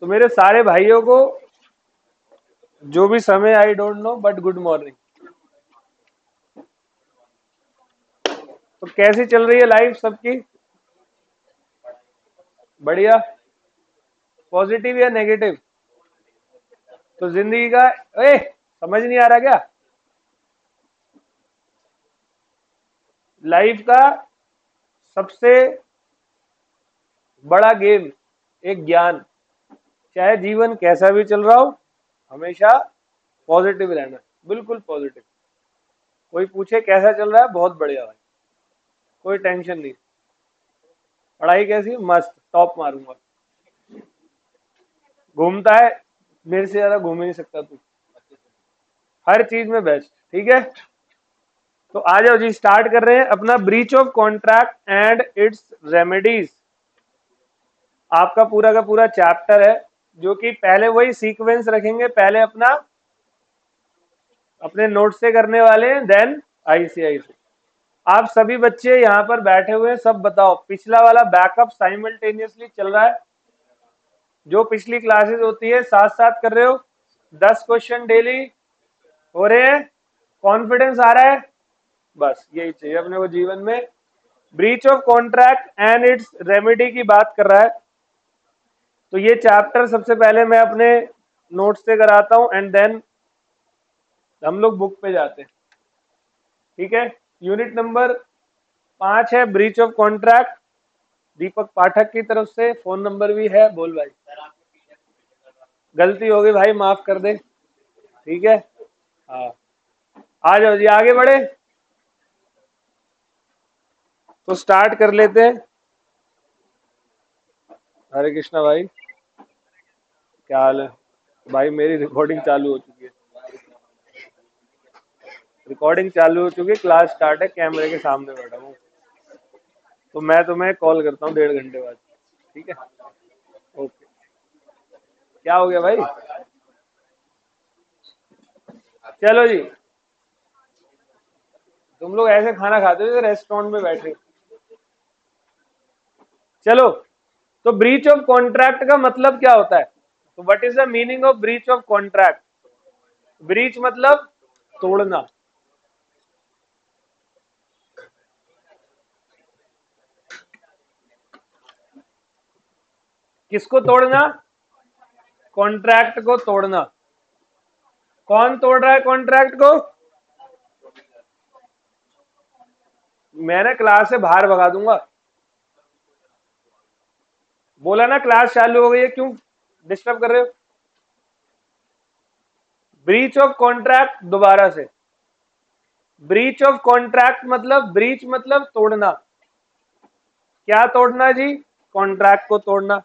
तो मेरे सारे भाइयों को जो भी समय I don't know but good morning. तो कैसी चल रही है लाइफ सबकी? बढ़िया? पॉजिटिव या नेगेटिव? तो जिंदगी का समझ नहीं आ रहा क्या? लाइफ का सबसे बड़ा गेम एक ज्ञान। चाहे जीवन कैसा भी चल रहा हो, हमेशा पॉजिटिव रहना, बिल्कुल पॉजिटिव। कोई पूछे कैसा चल रहा है, बहुत बढ़िया भाई, कोई टेंशन नहीं। पढ़ाई कैसी? मस्त, टॉप मारूंगा। घूमता है? मेरे से ज्यादा घूम ही नहीं सकता तू, हर चीज में बेस्ट। ठीक है, तो आ जाओ जी, स्टार्ट कर रहे हैं अपना breach of contract and it's remedies. आपका पूरा का पूरा चैप्टर है, जो कि पहले वही सीक्वेंस रखेंगे, पहले अपने नोट से करने वाले हैं, देन आईसीआईसी। आप सभी बच्चे यहाँ पर बैठे हुए हैं, सब बताओ पिछला वाला बैकअप साइमल्टेनियसली चल रहा है? जो पिछली क्लासेस होती है साथ साथ कर रहे हो? 10 क्वेश्चन डेली हो रहे हैं? कॉन्फिडेंस आ रहा है? बस यही चाहिए अपने को जीवन में। Breach of contract and it's remedy की बात कर रहा है, तो ये चैप्टर सबसे पहले मैं अपने नोट से कराता हूं एंड देन हम लोग बुक पे जाते हैं। ठीक है, यूनिट नंबर 5 है ब्रीच ऑफ कॉन्ट्रैक्ट। दीपक पाठक की तरफ से फोन नंबर भी है, बोल भाई। गलती हो गई भाई, माफ कर दे। ठीक है, हाँ, आ जाओ जी, आगे बढ़े तो स्टार्ट कर लेते हैं। हरे कृष्णा भाई, क्या हाल है भाई? मेरी रिकॉर्डिंग चालू हो चुकी है, रिकॉर्डिंग चालू हो चुकी है, क्लास स्टार्ट है, कैमरे के सामने बैठा हूँ। तो मैं तुम्हें कॉल करता हूँ 1.5 घंटे बाद। ठीक है, ओके। क्या हो गया भाई? चलो जी, तुम लोग ऐसे खाना खाते हो जैसे रेस्टोरेंट में बैठे। चलो, तो ब्रीच ऑफ कॉन्ट्रैक्ट का मतलब क्या होता है? तो what is the meaning of breach of contract? Breach मतलब तोड़ना। किसको तोड़ना? कॉन्ट्रैक्ट को तोड़ना। कौन तोड़ रहा है कॉन्ट्रैक्ट को? मैं ना क्लास से बाहर भगा दूंगा। बोला ना क्लास चालू हो गई है, क्यों डिस्टर्ब कर रहे हो? ब्रीच ऑफ कॉन्ट्रैक्ट, दोबारा से, ब्रीच ऑफ कॉन्ट्रैक्ट मतलब, ब्रीच मतलब तोड़ना। क्या तोड़ना जी? कॉन्ट्रैक्ट को तोड़ना।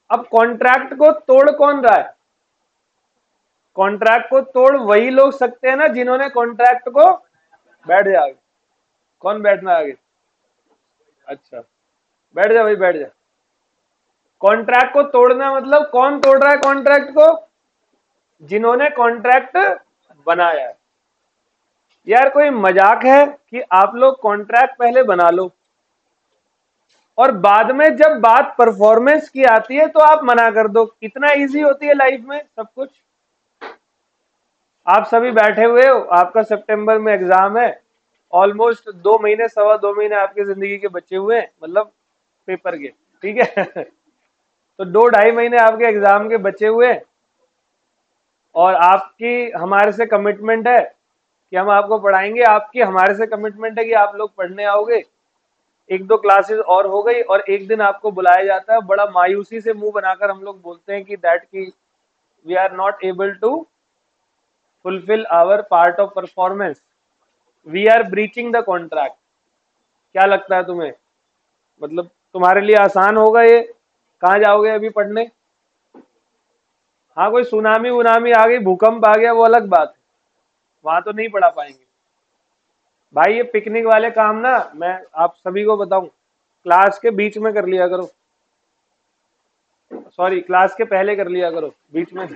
अब कॉन्ट्रैक्ट को तोड़ कौन रहा है? कॉन्ट्रैक्ट को तोड़ वही लोग सकते हैं ना जिन्होंने कॉन्ट्रैक्ट को, बैठ जा आगे। कौन बैठना आगे? अच्छा, बैठ जा भाई, बैठ जा। कॉन्ट्रैक्ट को तोड़ना मतलब कौन तोड़ रहा है कॉन्ट्रैक्ट को? जिन्होंने कॉन्ट्रैक्ट बनाया है। यार कोई मजाक है कि आप लोग कॉन्ट्रैक्ट पहले बना लो और बाद में जब बात परफॉर्मेंस की आती है तो आप मना कर दो? इतना इजी होती है लाइफ में सब कुछ? आप सभी बैठे हुए हो, आपका सितंबर में एग्जाम है, ऑलमोस्ट 2 महीने, 2.25 महीने आपकी जिंदगी के बचे हुए हैं, मतलब पेपर के। ठीक है तो 2-2.5 महीने आपके एग्जाम के बचे हुए हैं, और आपकी हमारे से कमिटमेंट है कि हम आपको पढ़ाएंगे, आपकी हमारे से कमिटमेंट है कि आप लोग पढ़ने आओगे। 1-2 क्लासेस और हो गई और एक दिन आपको बुलाया जाता है, बड़ा मायूसी से मुंह बनाकर हम लोग बोलते हैं कि दैट की we are not able to fulfil our part of performance, we are breaching the contract. क्या लगता है तुम्हें? मतलब तुम्हारे लिए आसान होगा ये? कहाँ जाओगे अभी पढ़ने? हाँ, कोई सुनामी उनामी आ गई, भूकंप आ गया, वो अलग बात है, वहां तो नहीं पढ़ा पाएंगे भाई। ये पिकनिक वाले काम ना, मैं आप सभी को बताऊं, क्लास के बीच में कर लिया करो, सॉरी क्लास के पहले कर लिया करो, बीच में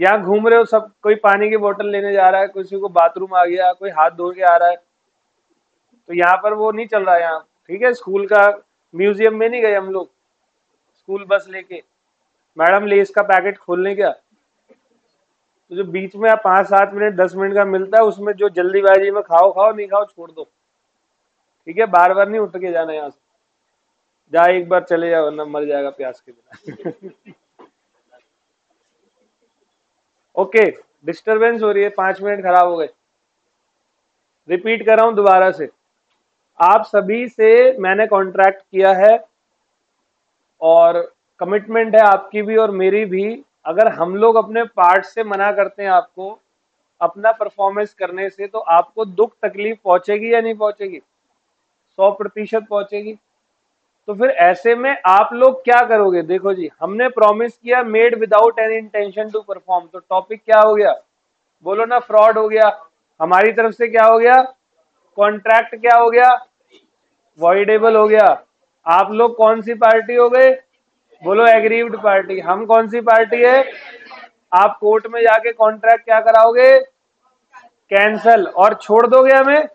यहाँ घूम रहे हो सब, कोई पानी की बोतल लेने जा रहा है, किसी को बाथरूम आ गया, कोई हाथ धो के आ रहा है, तो यहाँ पर वो नहीं चल रहा है यहाँ। ठीक है, स्कूल का म्यूजियम में नहीं गए हम लोग, स्कूल बस लेके, मैडम लेस का पैकेट खोलने क्या, तो जो बीच में आप 5-7 मिनट 10 मिनट का मिलता है उसमें जो जल्दीबाजी में खाओ खाओ, नहीं खाओ छोड़ दो, ठीक है, बार बार नहीं उठ के जाना यहाँ से, जा एक बार चले जाओ वरना मर जाएगा प्यास के बिना। ओके, डिस्टरबेंस हो रही है, 5 मिनट खराब हो गए। रिपीट कर रहा हूं दोबारा से, आप सभी से मैंने कॉन्ट्रैक्ट किया है और कमिटमेंट है आपकी भी और मेरी भी, अगर हम लोग अपने पार्ट से मना करते हैं आपको अपना परफॉर्मेंस करने से, तो आपको दुख तकलीफ पहुंचेगी या नहीं पहुंचेगी? 100% पहुंचेगी। तो फिर ऐसे में आप लोग क्या करोगे? देखो जी, हमने प्रॉमिस किया made without any intention to perform, तो टॉपिक क्या हो गया? बोलो ना, फ्रॉड हो गया। हमारी तरफ से क्या हो गया? कॉन्ट्रैक्ट क्या हो गया? वॉइडेबल हो गया। आप लोग कौन सी पार्टी हो गए? बोलो एग्रीव्ड पार्टी। हम कौन सी पार्टी है? आप कोर्ट में जाके कॉन्ट्रैक्ट क्या कराओगे? कैंसल, और छोड़ दोगे हमें?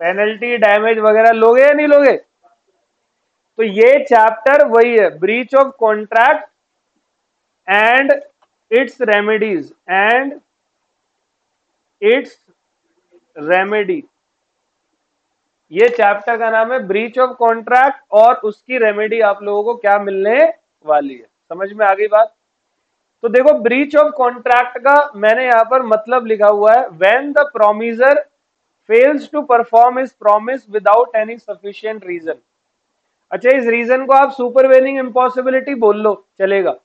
पेनल्टी डैमेज वगैरह लोगे या नहीं लोगे? तो ये चैप्टर वही है, breach of contract and it's remedies, and it's remedy. ये चैप्टर का नाम है ब्रीच ऑफ कॉन्ट्रैक्ट, और उसकी रेमेडी आप लोगों को क्या मिलने वाली है। समझ में आ गई बात? तो देखो, ब्रीच ऑफ कॉन्ट्रैक्ट का मैंने यहां पर मतलब लिखा हुआ है, when the promisor fails to perform his promise without any sufficient reason. अच्छा, इस रीजन को आप सुपरवेनिंग इम्पॉसिबिलिटी बोल लो, चलेगा।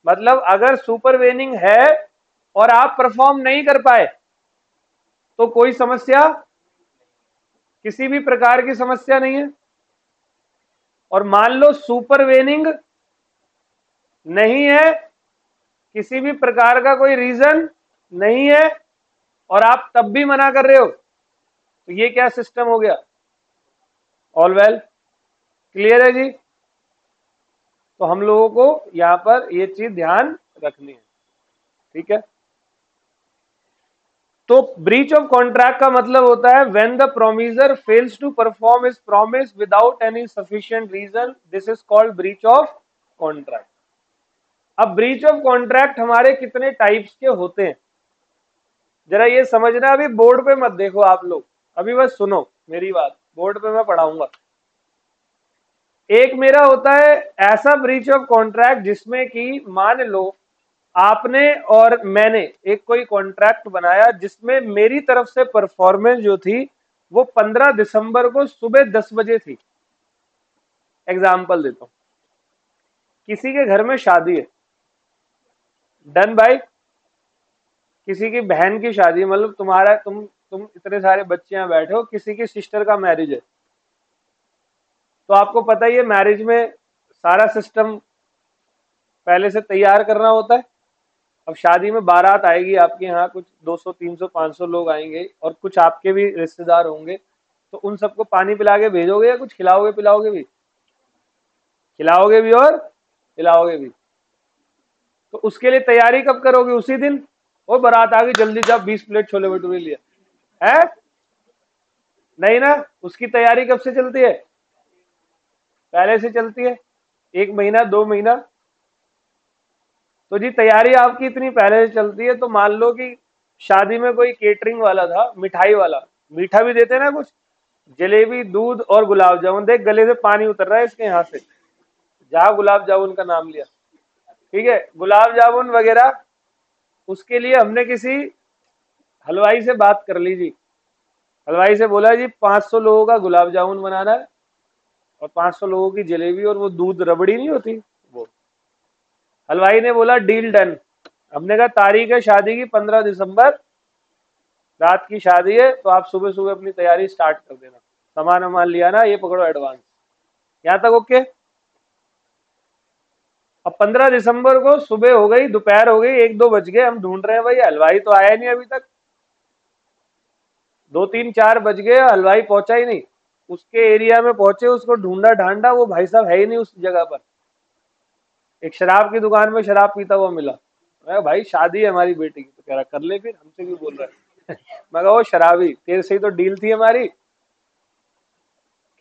मतलब अगर सुपरवेनिंग है और आप परफॉर्म नहीं कर पाए तो कोई समस्या, किसी भी प्रकार की समस्या नहीं है। और मान लो सुपरवेनिंग नहीं है, किसी भी प्रकार का कोई रीजन नहीं है, और आप तब भी मना कर रहे हो, तो ये क्या सिस्टम हो गया? ऑल वेल, क्लियर है जी? तो हम लोगों को यहां पर ये चीज ध्यान रखनी है, ठीक है। तो ब्रीच ऑफ कॉन्ट्रैक्ट का मतलब होता है when the promisor fails to perform his promise without any sufficient reason, this is called breach of contract. अब ब्रीच ऑफ कॉन्ट्रैक्ट हमारे कितने टाइप्स के होते हैं, जरा ये समझना। अभी बोर्ड पे मत देखो आप लोग, अभी बस सुनो मेरी बात, बोर्ड पे मैं पढ़ाऊंगा। एक मेरा होता है ऐसा ब्रीच ऑफ कॉन्ट्रैक्ट जिसमें कि मान लो आपने और मैंने एक कोई कॉन्ट्रैक्ट बनाया जिसमें मेरी तरफ से परफॉर्मेंस जो थी वो 15 दिसंबर को सुबह 10 बजे थी। एग्जाम्पल देता हूं, किसी के घर में शादी है, डन भाई, किसी की बहन की शादी है, मतलब तुम्हारा तुम इतने सारे बच्चे यहां बैठे हो, किसी की सिस्टर का मैरिज है। तो आपको पता ही है मैरिज में सारा सिस्टम पहले से तैयार करना होता है। अब शादी में बारात आएगी आपके यहाँ, कुछ 200 300 500 लोग आएंगे और कुछ आपके भी रिश्तेदार होंगे, तो उन सबको पानी पिला के भेजोगे या कुछ खिलाओगे पिलाओगे भी? खिलाओगे भी और पिलाओगे भी। तो उसके लिए तैयारी कब करोगे? उसी दिन। वो बारात आ गई, जल्दी जा 20 प्लेट छोले भटूरे लिया है, नहीं ना? उसकी तैयारी कब से चलती है? पहले से चलती है, 1 महीना 2 महीना। तो जी तैयारी आपकी इतनी पहले से चलती है। तो मान लो कि शादी में कोई केटरिंग वाला था, मिठाई वाला, मीठा भी देते ना कुछ, जलेबी दूध और गुलाब जामुन। देख गले से पानी उतर रहा है इसके यहाँ से, जहां गुलाब जामुन का नाम लिया, ठीक है, गुलाब जामुन वगैरह। उसके लिए हमने किसी हलवाई से बात कर ली जी, हलवाई से बोला जी 500 लोगों का गुलाब जामुन बनाना है और 500 लोगों की जलेबी, और वो दूध रबड़ी नहीं होती वो। हलवाई ने बोला डील डन। हमने कहा तारीख है शादी की 15 दिसंबर, रात की शादी है, तो आप सुबह सुबह अपनी तैयारी स्टार्ट कर देना, सामान वामान लिया ना, ये पकड़ो एडवांस। यहां तक ओके? अब 15 दिसंबर को सुबह हो गई, दोपहर हो गई, 1-2 बज गए, हम ढूंढ रहे हैं भाई हलवाई तो आया नहीं अभी तक, 2-3-4 बज गए, हलवाई पहुंचा ही नहीं। उसके एरिया में पहुंचे, उसको ढूंढा ढांडा, वो भाई साहब है ही नहीं उस जगह पर। एक शराब की दुकान में शराब पीता हुआ मिला। मैं कहा, भाई शादी है हमारी बेटी की। तो कह रहा कर ले फिर, हमसे क्यों बोल रहा है? मैं कहा वो शराबी, तेरे से ही तो डील थी हमारी। कह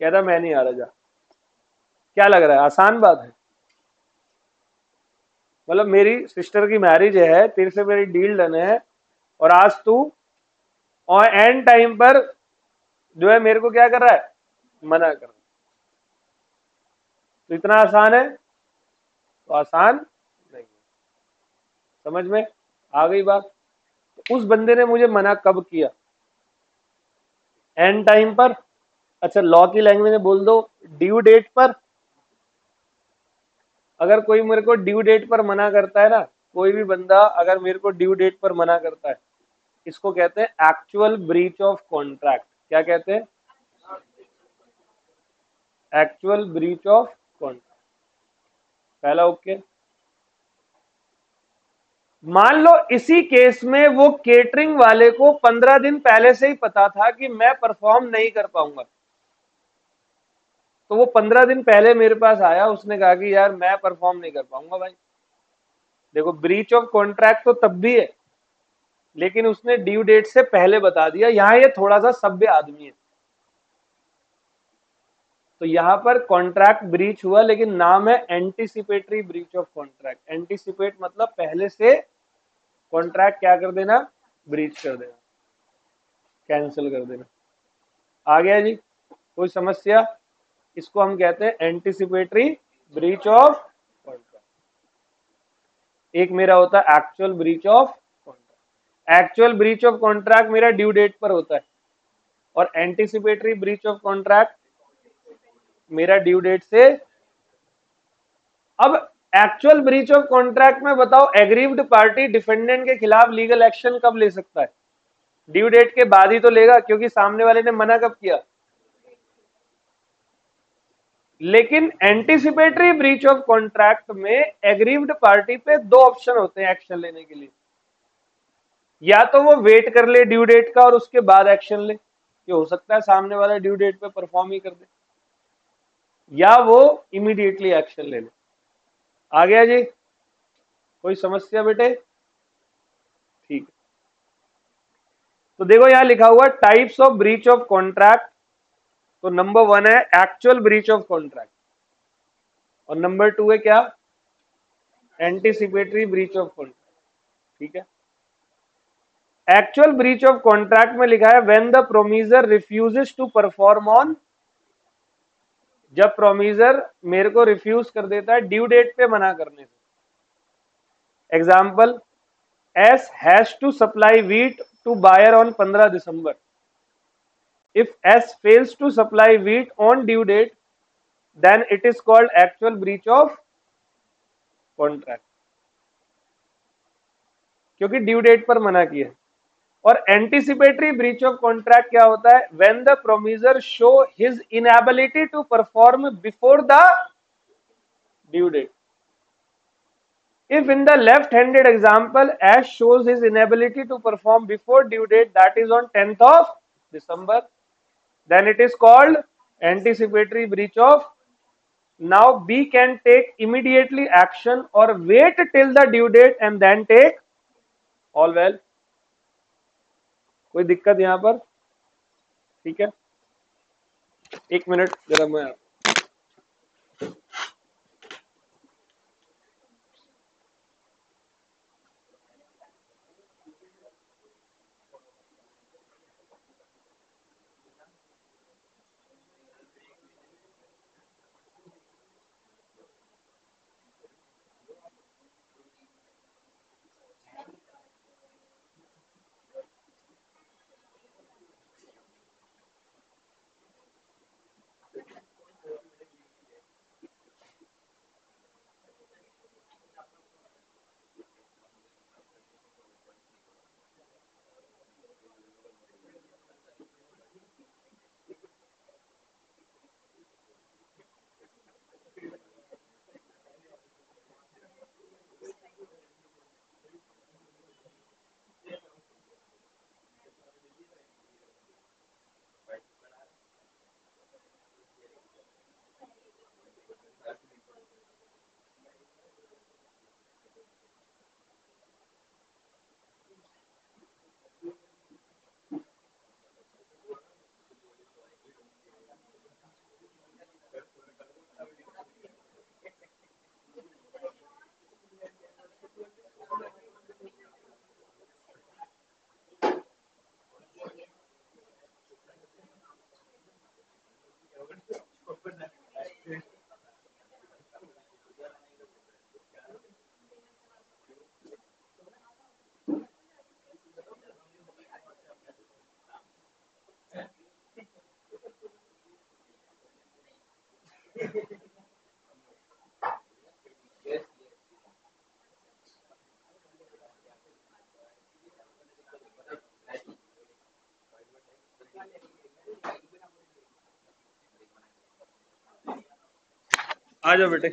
रहा मैं नहीं आ रहा, जा। क्या लग रहा है, आसान बात है? मतलब मेरी सिस्टर की मैरिज है, तेरे से मेरी डील डन है, और आज तू और एंड टाइम पर जो है मेरे को क्या कर रहा है, मना कर रहा है। तो इतना आसान है? तो आसान नहीं है। समझ में आ गई बात? तो उस बंदे ने मुझे मना कब किया? एंड टाइम पर। अच्छा, लॉ की लैंग्वेज में बोल दो, ड्यू डेट पर। अगर कोई मेरे को ड्यू डेट पर मना करता है ना, कोई भी बंदा अगर मेरे को ड्यू डेट पर मना करता है, इसको कहते हैं एक्चुअल ब्रीच ऑफ कॉन्ट्रैक्ट। क्या कहते हैं? Actual breach of contract. पहला ओके। मान लो इसी केस में वो केटरिंग वाले को 15 दिन पहले से ही पता था कि मैं परफॉर्म नहीं कर पाऊंगा, तो वो 15 दिन पहले मेरे पास आया, उसने कहा कि यार मैं परफॉर्म नहीं कर पाऊंगा भाई। देखो, ब्रीच ऑफ कॉन्ट्रैक्ट तो तब भी है, लेकिन उसने ड्यू डेट से पहले बता दिया। यहां ये थोड़ा सा सभ्य आदमी है, तो यहां पर कॉन्ट्रैक्ट ब्रीच हुआ, लेकिन नाम है anticipatory breach of contract. Anticipate मतलब पहले से कॉन्ट्रैक्ट क्या कर देना, ब्रीच कर देना, कैंसिल कर देना। आ गया जी? कोई समस्या? इसको हम कहते हैं एंटीसिपेटरी ब्रीच ऑफ कॉन्ट्रैक्ट। एक मेरा होता है actual breach of contract. Actual breach of contract मेरा ड्यू डेट पर होता है, और एंटीसिपेटरी ब्रीच ऑफ कॉन्ट्रैक्ट मेरा ड्यू डेट से। अब एक्चुअल ब्रीच ऑफ कॉन्ट्रैक्ट में बताओ, एग्रीव्ड पार्टी डिफेंडेंट के खिलाफ लीगल एक्शन कब ले सकता है? ड्यू डेट के बाद ही तो लेगा, क्योंकि सामने वाले ने मना कब किया। लेकिन एंटीसिपेटरी ब्रीच ऑफ कॉन्ट्रैक्ट में एग्रीव्ड पार्टी पे दो ऑप्शन होते हैं एक्शन लेने के लिए। या तो वो वेट कर ले ड्यू डेट का और उसके बाद एक्शन ले, ये हो सकता है सामने वाला ड्यू डेट पे परफॉर्म ही कर दे, या वो इमीडिएटली एक्शन ले ले। आ गया जी? कोई समस्या बेटे? ठीक है। तो देखो यहां लिखा हुआ types of breach of contract. तो नंबर 1 है एक्चुअल ब्रीच ऑफ कॉन्ट्रैक्ट, और नंबर 2 है क्या, एंटीसिपेटरी ब्रीच ऑफ कॉन्ट्रैक्ट। ठीक है। एक्चुअल ब्रीच ऑफ कॉन्ट्रैक्ट में लिखा है when the promisor refuses to perform on. जब प्रोमिसर मेरे को रिफ्यूज कर देता है ड्यू डेट पे मना करने से। Example, S has to supply wheat to buyer on 15 December. If S fails to supply wheat on due date, then it is called actual breach of contract, क्योंकि ड्यू डेट पर मना किया। और anticipatory breach of contract क्या होता है, when the promisor show his inability to perform before the due date. If in the left-handed example, S shows his inability to perform before due date, that is on 10th of December, then it is called anticipatory breach of. Now B can take immediately action or wait till the due date and then take all well. कोई दिक्कत यहां पर? ठीक है, एक minute जरा मैं आ जाओ बेटे।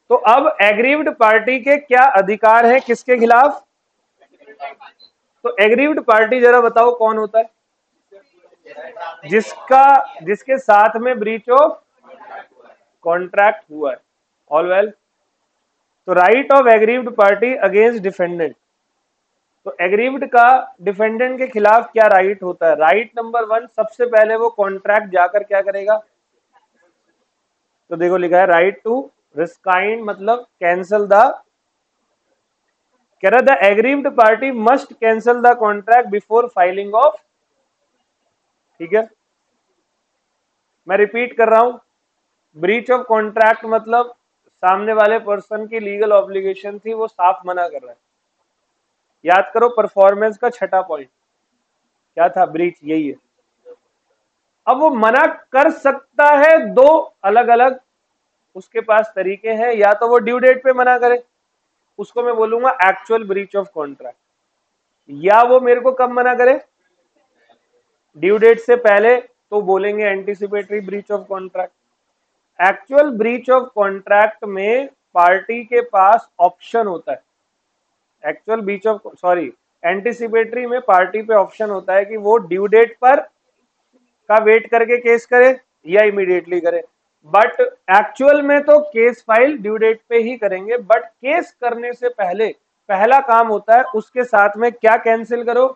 तो अब एग्रीव्ड पार्टी के क्या अधिकार है किसके खिलाफ? तो एग्रीव्ड पार्टी जरा बताओ कौन होता है? जिसके साथ में ब्रीच ऑफ कॉन्ट्रैक्ट हुआ है। All well. तो right of aggrieved party against defendant. तो एग्रीव्ड का डिफेंडेंट के खिलाफ क्या राइट होता है? राइट नंबर 1, सबसे पहले वो कॉन्ट्रैक्ट जाकर क्या करेगा? तो देखो लिखा है राइट टू रिस्काइंड, मतलब कैंसल द, कह रहा the aggrieved party must cancel the contract before filing of. ठीक है, मैं रिपीट कर रहा हूं, ब्रीच ऑफ कॉन्ट्रैक्ट मतलब सामने वाले पर्सन की लीगल ऑब्लिगेशन थी, वो साफ मना कर रहा है। याद करो परफॉर्मेंस का छठा पॉइंट क्या था? ब्रीच, यही है। अब वो मना कर सकता है, दो अलग अलग उसके पास तरीके हैं। या तो वो ड्यू डेट पे मना करे, उसको मैं बोलूंगा एक्चुअल ब्रीच ऑफ कॉन्ट्रैक्ट, या वो मेरे को कब मना करे? ड्यू डेट से पहले, तो बोलेंगे anticipatory breach of contract. Actual breach of contract में पार्टी के पास ऑप्शन होता है। एक्चुअल ब्रीच ऑफ एंटीसिपेटरी में पार्टी पे ऑप्शन होता है कि वो ड्यू डेट पर का वेट करके केस करे या इमीडिएटली करे। बट एक्चुअल में तो केस फाइल ड्यू डेट पे ही करेंगे। बट केस करने से पहले पहला काम होता है उसके साथ में क्या कैंसिल करो?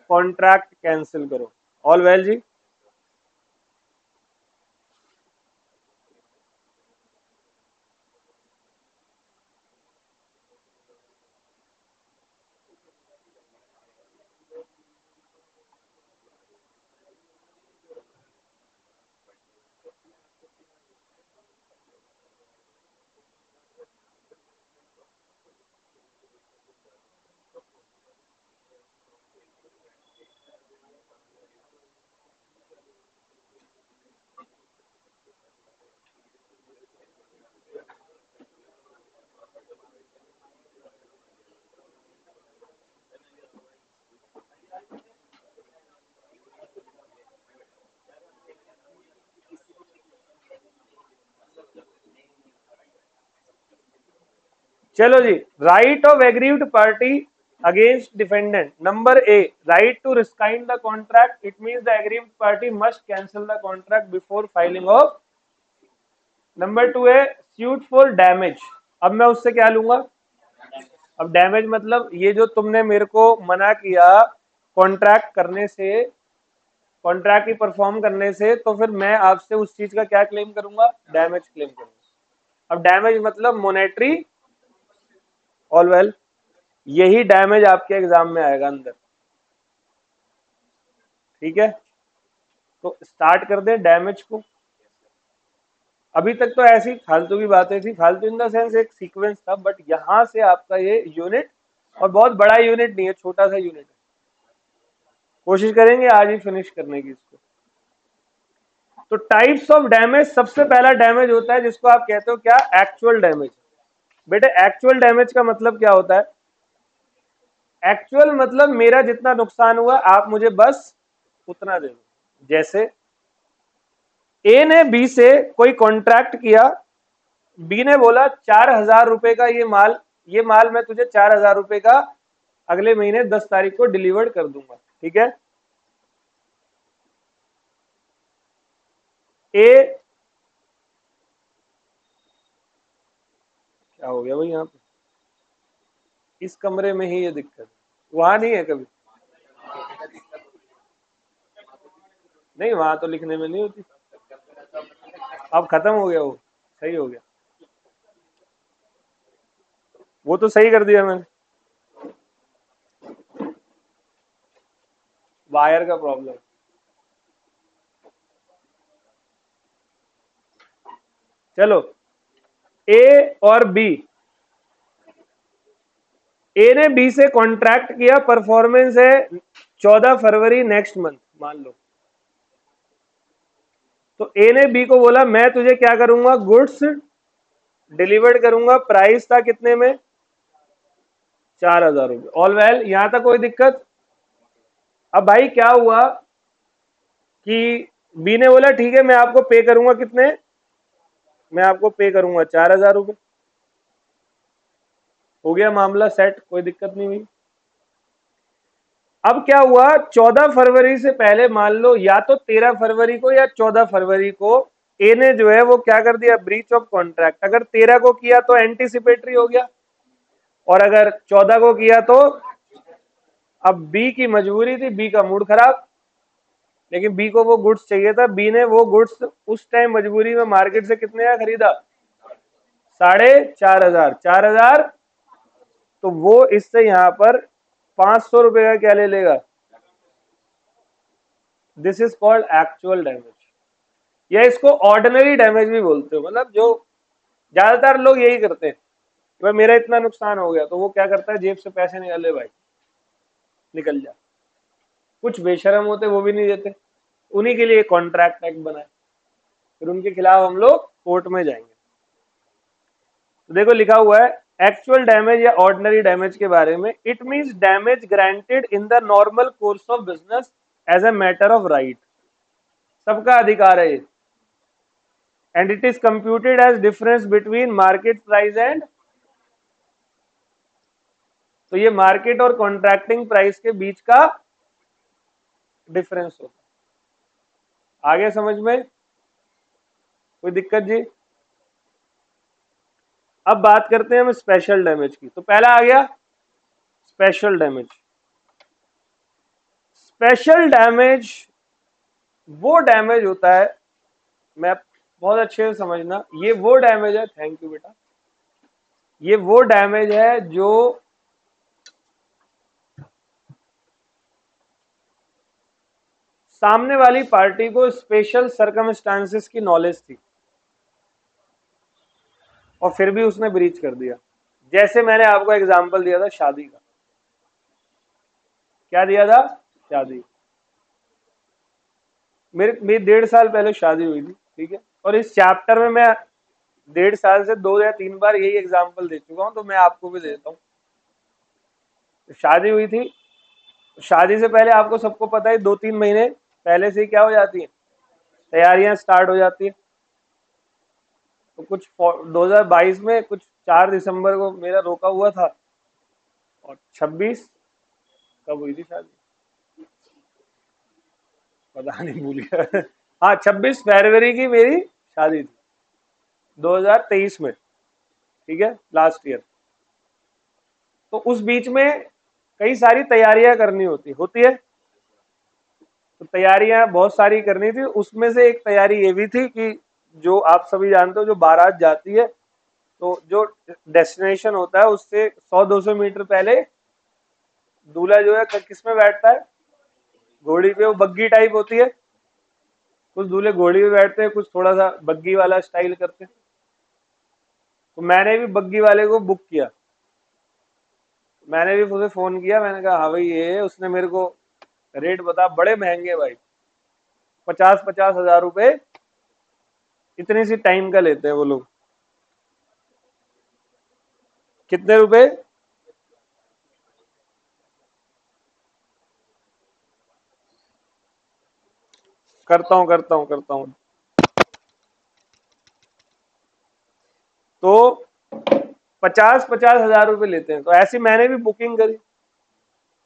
कॉन्ट्रैक्ट कैंसिल करो। ऑल वेल जी। चलो जी, right of aggrieved party against defendant. Number A, right to rescind the contract. It means the aggrieved party must cancel the contract before filing of. Number 2 है suit for damage. अब मैं उससे क्या लूंगा? अब डैमेज मतलब ये जो तुमने मेरे को मना किया कॉन्ट्रैक्ट करने से, कॉन्ट्रैक्ट ही परफॉर्म करने से, तो फिर मैं आपसे उस चीज का क्या क्लेम करूंगा? डैमेज क्लेम करूंगा। अब डैमेज मतलब मोनेटरी। ऑल वेल, यही डैमेज आपके एग्जाम में आएगा अंदर। ठीक है, तो स्टार्ट कर दें डैमेज को। अभी तक तो ऐसी फालतू की बातें थी, फालतू इन द सेंस एक सीक्वेंस था, बट यहां से आपका ये यूनिट, और बहुत बड़ा यूनिट नहीं है, छोटा सा यूनिट है। कोशिश करेंगे आज ही फिनिश करने की इसको। तो टाइप्स ऑफ डैमेज, सबसे पहला डैमेज होता है जिसको आप कहते हो क्या? Actual damage. बेटे एक्चुअल डैमेज का मतलब क्या होता है? एक्चुअल मतलब मेरा जितना नुकसान हुआ आप मुझे बस उतना दे दो। जैसे ए ने बी से कोई कॉन्ट्रैक्ट किया, बी ने बोला 4,000 रुपए का ये माल मैं तुझे 4,000 रुपए का अगले महीने 10 तारीख को डिलीवर कर दूंगा। ठीक है, ए, क्या हो गया भाई यहाँ पे? इस कमरे में ही ये दिक्कत, वहां नहीं है कभी? नहीं, वहां तो लिखने में नहीं होती। अब खत्म हो गया, वो सही हो गया, वो तो सही कर दिया मैंने। वायर का प्रॉब्लम। चलो, ए और बी, ए ने बी से कॉन्ट्रैक्ट किया, परफॉर्मेंस है 14 फरवरी नेक्स्ट मंथ मान लो। तो ए ने बी को बोला मैं तुझे क्या करूंगा, गुड्स डिलीवर्ड करूंगा, प्राइस था कितने में, 4,000 रुपये। ऑल वेल, यहां तक कोई दिक्कत। अब भाई क्या हुआ कि बी ने बोला ठीक है मैं आपको पे करूंगा कितने, मैं आपको पे करूंगा 4,000 रुपये। हो गया मामला सेट, कोई दिक्कत नहीं हुई। अब क्या हुआ, 14 फरवरी से पहले मान लो या तो 13 फरवरी को या 14 फरवरी को ए ने जो है वो क्या कर दिया, ब्रीच ऑफ कॉन्ट्रैक्ट। अगर 13 को किया तो एंटीसिपेटरी हो गया, और अगर 14 को किया तो, अब बी की मजबूरी थी, बी का मूड खराब, लेकिन बी को वो गुड्स चाहिए था। बी ने वो गुड्स उस टाइम मजबूरी में मार्केट से कितने का खरीदा, 4,500, 4,000। तो वो इससे यहां पर 500 रुपए का क्या ले लेगा, this is called actual damage, या इसको ऑर्डिनरी डैमेज भी बोलते हो। मतलब जो ज्यादातर लोग यही करते हैं, भाई मेरा इतना नुकसान हो गया, तो वो क्या करता है, जेब से पैसे निकाल ले भाई, निकल जा। कुछ बेशरम होते वो भी नहीं देते, उन्हीं के लिए कॉन्ट्रैक्ट एक्ट बना है, फिर उनके खिलाफ हम लोग कोर्ट में जाएंगे। तो देखो लिखा हुआ है एक्चुअल डैमेज या ऑर्डिनरी डैमेज के बारे में, it means damage granted in the normal course of business as a matter of right, सबका अधिकार है ये, and it is computed as difference between market price and, तो ये मार्केट और कॉन्ट्रैक्टिंग प्राइस के बीच का डिफरेंस होता है। आगे समझ में, कोई दिक्कत जी। अब बात करते हैं हम स्पेशल डैमेज की। तो पहला आ गया स्पेशल डैमेज। स्पेशल डैमेज वो डैमेज होता है, मैं बहुत अच्छे से समझना, ये वो डैमेज है, थैंक यू बेटा, ये वो डैमेज है जो सामने वाली पार्टी को स्पेशल सर्कमस्टांसेस की नॉलेज थी और फिर भी उसने ब्रीच कर दिया। जैसे मैंने आपको एग्जांपल दिया था शादी का, क्या दिया था, शादी। मेरी 1.5 साल पहले शादी हुई थी, ठीक है, और इस चैप्टर में मैं 1.5 साल से 2 या 3 बार यही एग्जांपल दे चुका हूं, तो मैं आपको भी देता हूं। शादी हुई थी, शादी से पहले आपको सबको पता है 2-3 महीने पहले से ही क्या हो जाती है, तैयारियां स्टार्ट हो जाती है। तो कुछ 2022 में कुछ 4 दिसंबर को मेरा रोका हुआ था, और 26 कब हुई थी शादी, पता नहीं, भूल गया। हाँ, 26 फरवरी की मेरी शादी थी 2023 में, ठीक है, लास्ट ईयर। तो उस बीच में कई सारी तैयारियां करनी होती है। तो तैयारियां बहुत सारी करनी थी, उसमें से एक तैयारी ये भी थी कि जो आप सभी जानते हो, जो बारात जाती है तो जो डेस्टिनेशन होता है उससे 100-200 मीटर पहले दूल्हा जो है किस में बैठता है, घोड़ी पे। वो बग्गी टाइप होती है, कुछ दूल्हे घोड़ी पे बैठते हैं, कुछ थोड़ा सा बग्गी वाला स्टाइल करते हैं। तो मैंने भी बग्गी वाले को बुक किया, मैंने भी उसे फोन किया, मैंने कहा हाँ भाई ये, उसने मेरे को रेट बता, बड़े महंगे भाई, 50-50 हज़ार रुपए इतनी सी टाइम का लेते हैं वो लोग। कितने रुपए, करता हूं। तो 50-50 हज़ार रुपए लेते हैं। तो ऐसी मैंने भी बुकिंग करी।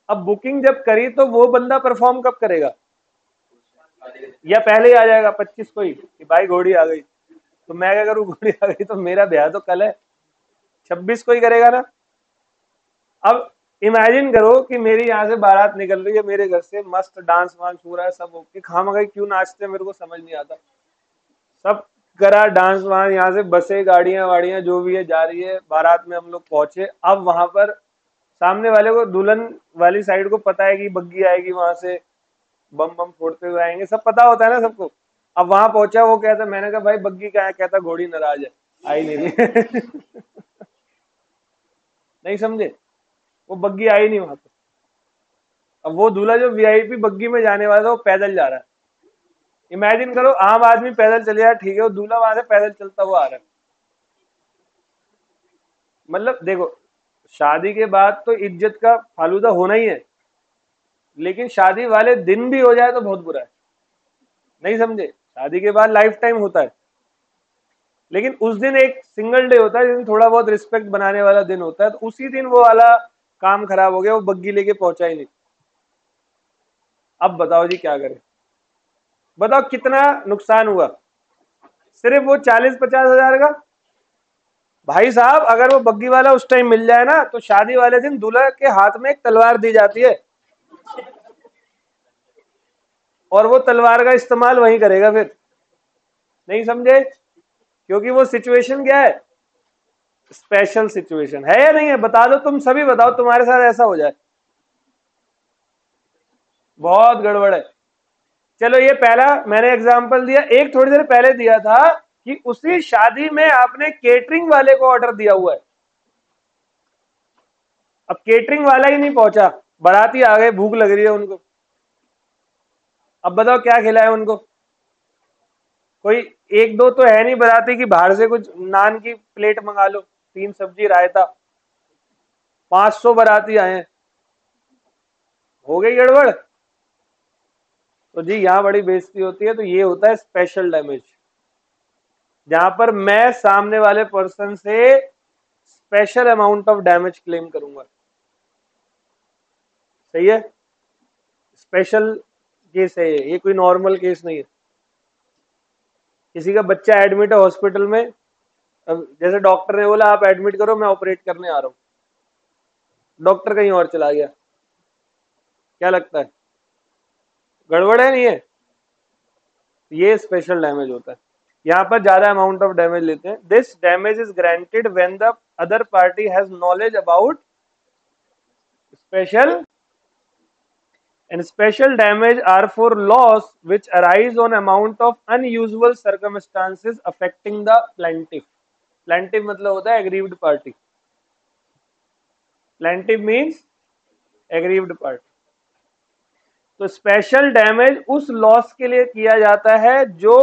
अब बुकिंग जब करी तो वो बंदा परफॉर्म कब करेगा, या पहले ही आ जाएगा 25 को ही कि भाई घोड़ी आ गई, तो मैं क्या करूं, घोड़ी आ गई तो मेरा ब्याह तो कल है, 26 को ही करेगा ना। अब इमेजिन करो कि मेरी यहाँ से बारात निकल रही है, मेरे घर से मस्त डांस वांस हो रहा है, सब ओके, खामगाई क्यों नाचते हैं मेरे को समझ नहीं आता। सब करा डांस वांस, यहाँ से बसें गाड़ियां वाड़ियां जो भी है जा रही है, बारात में हम लोग पहुंचे। अब वहां पर सामने वाले को, दुल्हन वाली साइड को पता है कि बग्गी आएगी, वहां से बम बम फोड़ते हुए आएंगे, सब पता होता है ना सबको। अब वहां पहुंचा, वो कहता, मैंने कहा भाई बग्गी कहाँ है, कहता घोड़ी नाराज है, आई नहीं रही। नहीं समझे, वो बग्गी आई नहीं वहां पे। अब वो दूल्हा जो वीआईपी बग्गी में जाने वाला था वो पैदल जा रहा है, इमेजिन करो आम आदमी पैदल चले जाए, ठीक है, वो दूल्हा वहां से पैदल चलता हुआ आ रहा है। मतलब देखो, शादी के बाद तो इज्जत का फालूदा होना ही है, लेकिन शादी वाले दिन भी हो जाए तो बहुत बुरा है। नहीं समझे? शादी के बाद लाइफ टाइम होता है, लेकिन उस दिन एक सिंगल डे होता है जिस दिन थोड़ा बहुत रिस्पेक्ट बनाने वाला दिन होता है, तो उसी दिन वो वाला काम खराब हो गया, वो बग्गी लेके पहुंचा ही नहीं। अब बताओ जी क्या करें? बताओ कितना नुकसान हुआ? सिर्फ वो 40-50 हजार का। भाई साहब, अगर वो बग्गी वाला उस टाइम मिल जाए ना, तो शादी वाले दिन दूल्हा के हाथ में एक तलवार दी जाती है, और वो तलवार का इस्तेमाल वहीं करेगा फिर। नहीं समझे? क्योंकि वो सिचुएशन क्या है? स्पेशल सिचुएशन है या नहीं है? बता दो, तुम सभी बताओ, तुम्हारे साथ ऐसा हो जाए। बहुत गड़बड़ है। चलो, ये पहला मैंने एग्जांपल दिया, एक थोड़ी देर पहले दिया था कि उसी शादी में आपने केटरिंग वाले को ऑर्डर दिया हुआ है। अब केटरिंग वाला ही नहीं पहुंचा, बाराती आ गए, भूख लग रही है उनको, अब बताओ क्या खिलाए उनको? कोई एक दो तो है नहीं बाराती की बाहर से कुछ नान की प्लेट मंगा लो, 3 सब्जी रायता। 500 बाराती आए हैं, हो गई गड़बड़। तो जी यहाँ बड़ी बेइज्जती होती है। तो ये होता है स्पेशल डैमेज, जहां पर मैं सामने वाले पर्सन से special amount of damage claim करूंगा। सही है? स्पेशल केस है ये कोई नॉर्मल केस नहीं है। किसी का बच्चा एडमिट है हॉस्पिटल में, अब जैसे डॉक्टर ने बोला आप एडमिट करो, मैं ऑपरेट करने आ रहा हूं, डॉक्टर कहीं और चला गया, क्या लगता है? गड़बड़ है नहीं है? ये स्पेशल डैमेज होता है। यहाँ पर ज्यादा अमाउंट ऑफ डैमेज लेते हैं। This damage is granted when the other party has knowledge about special, and special damage are for loss which arise on amount of unusual circumstances affecting the plaintiff. Plaintiff मतलब होता है aggrieved party. Plaintiff means aggrieved party. तो special damage उस loss के लिए किया जाता है जो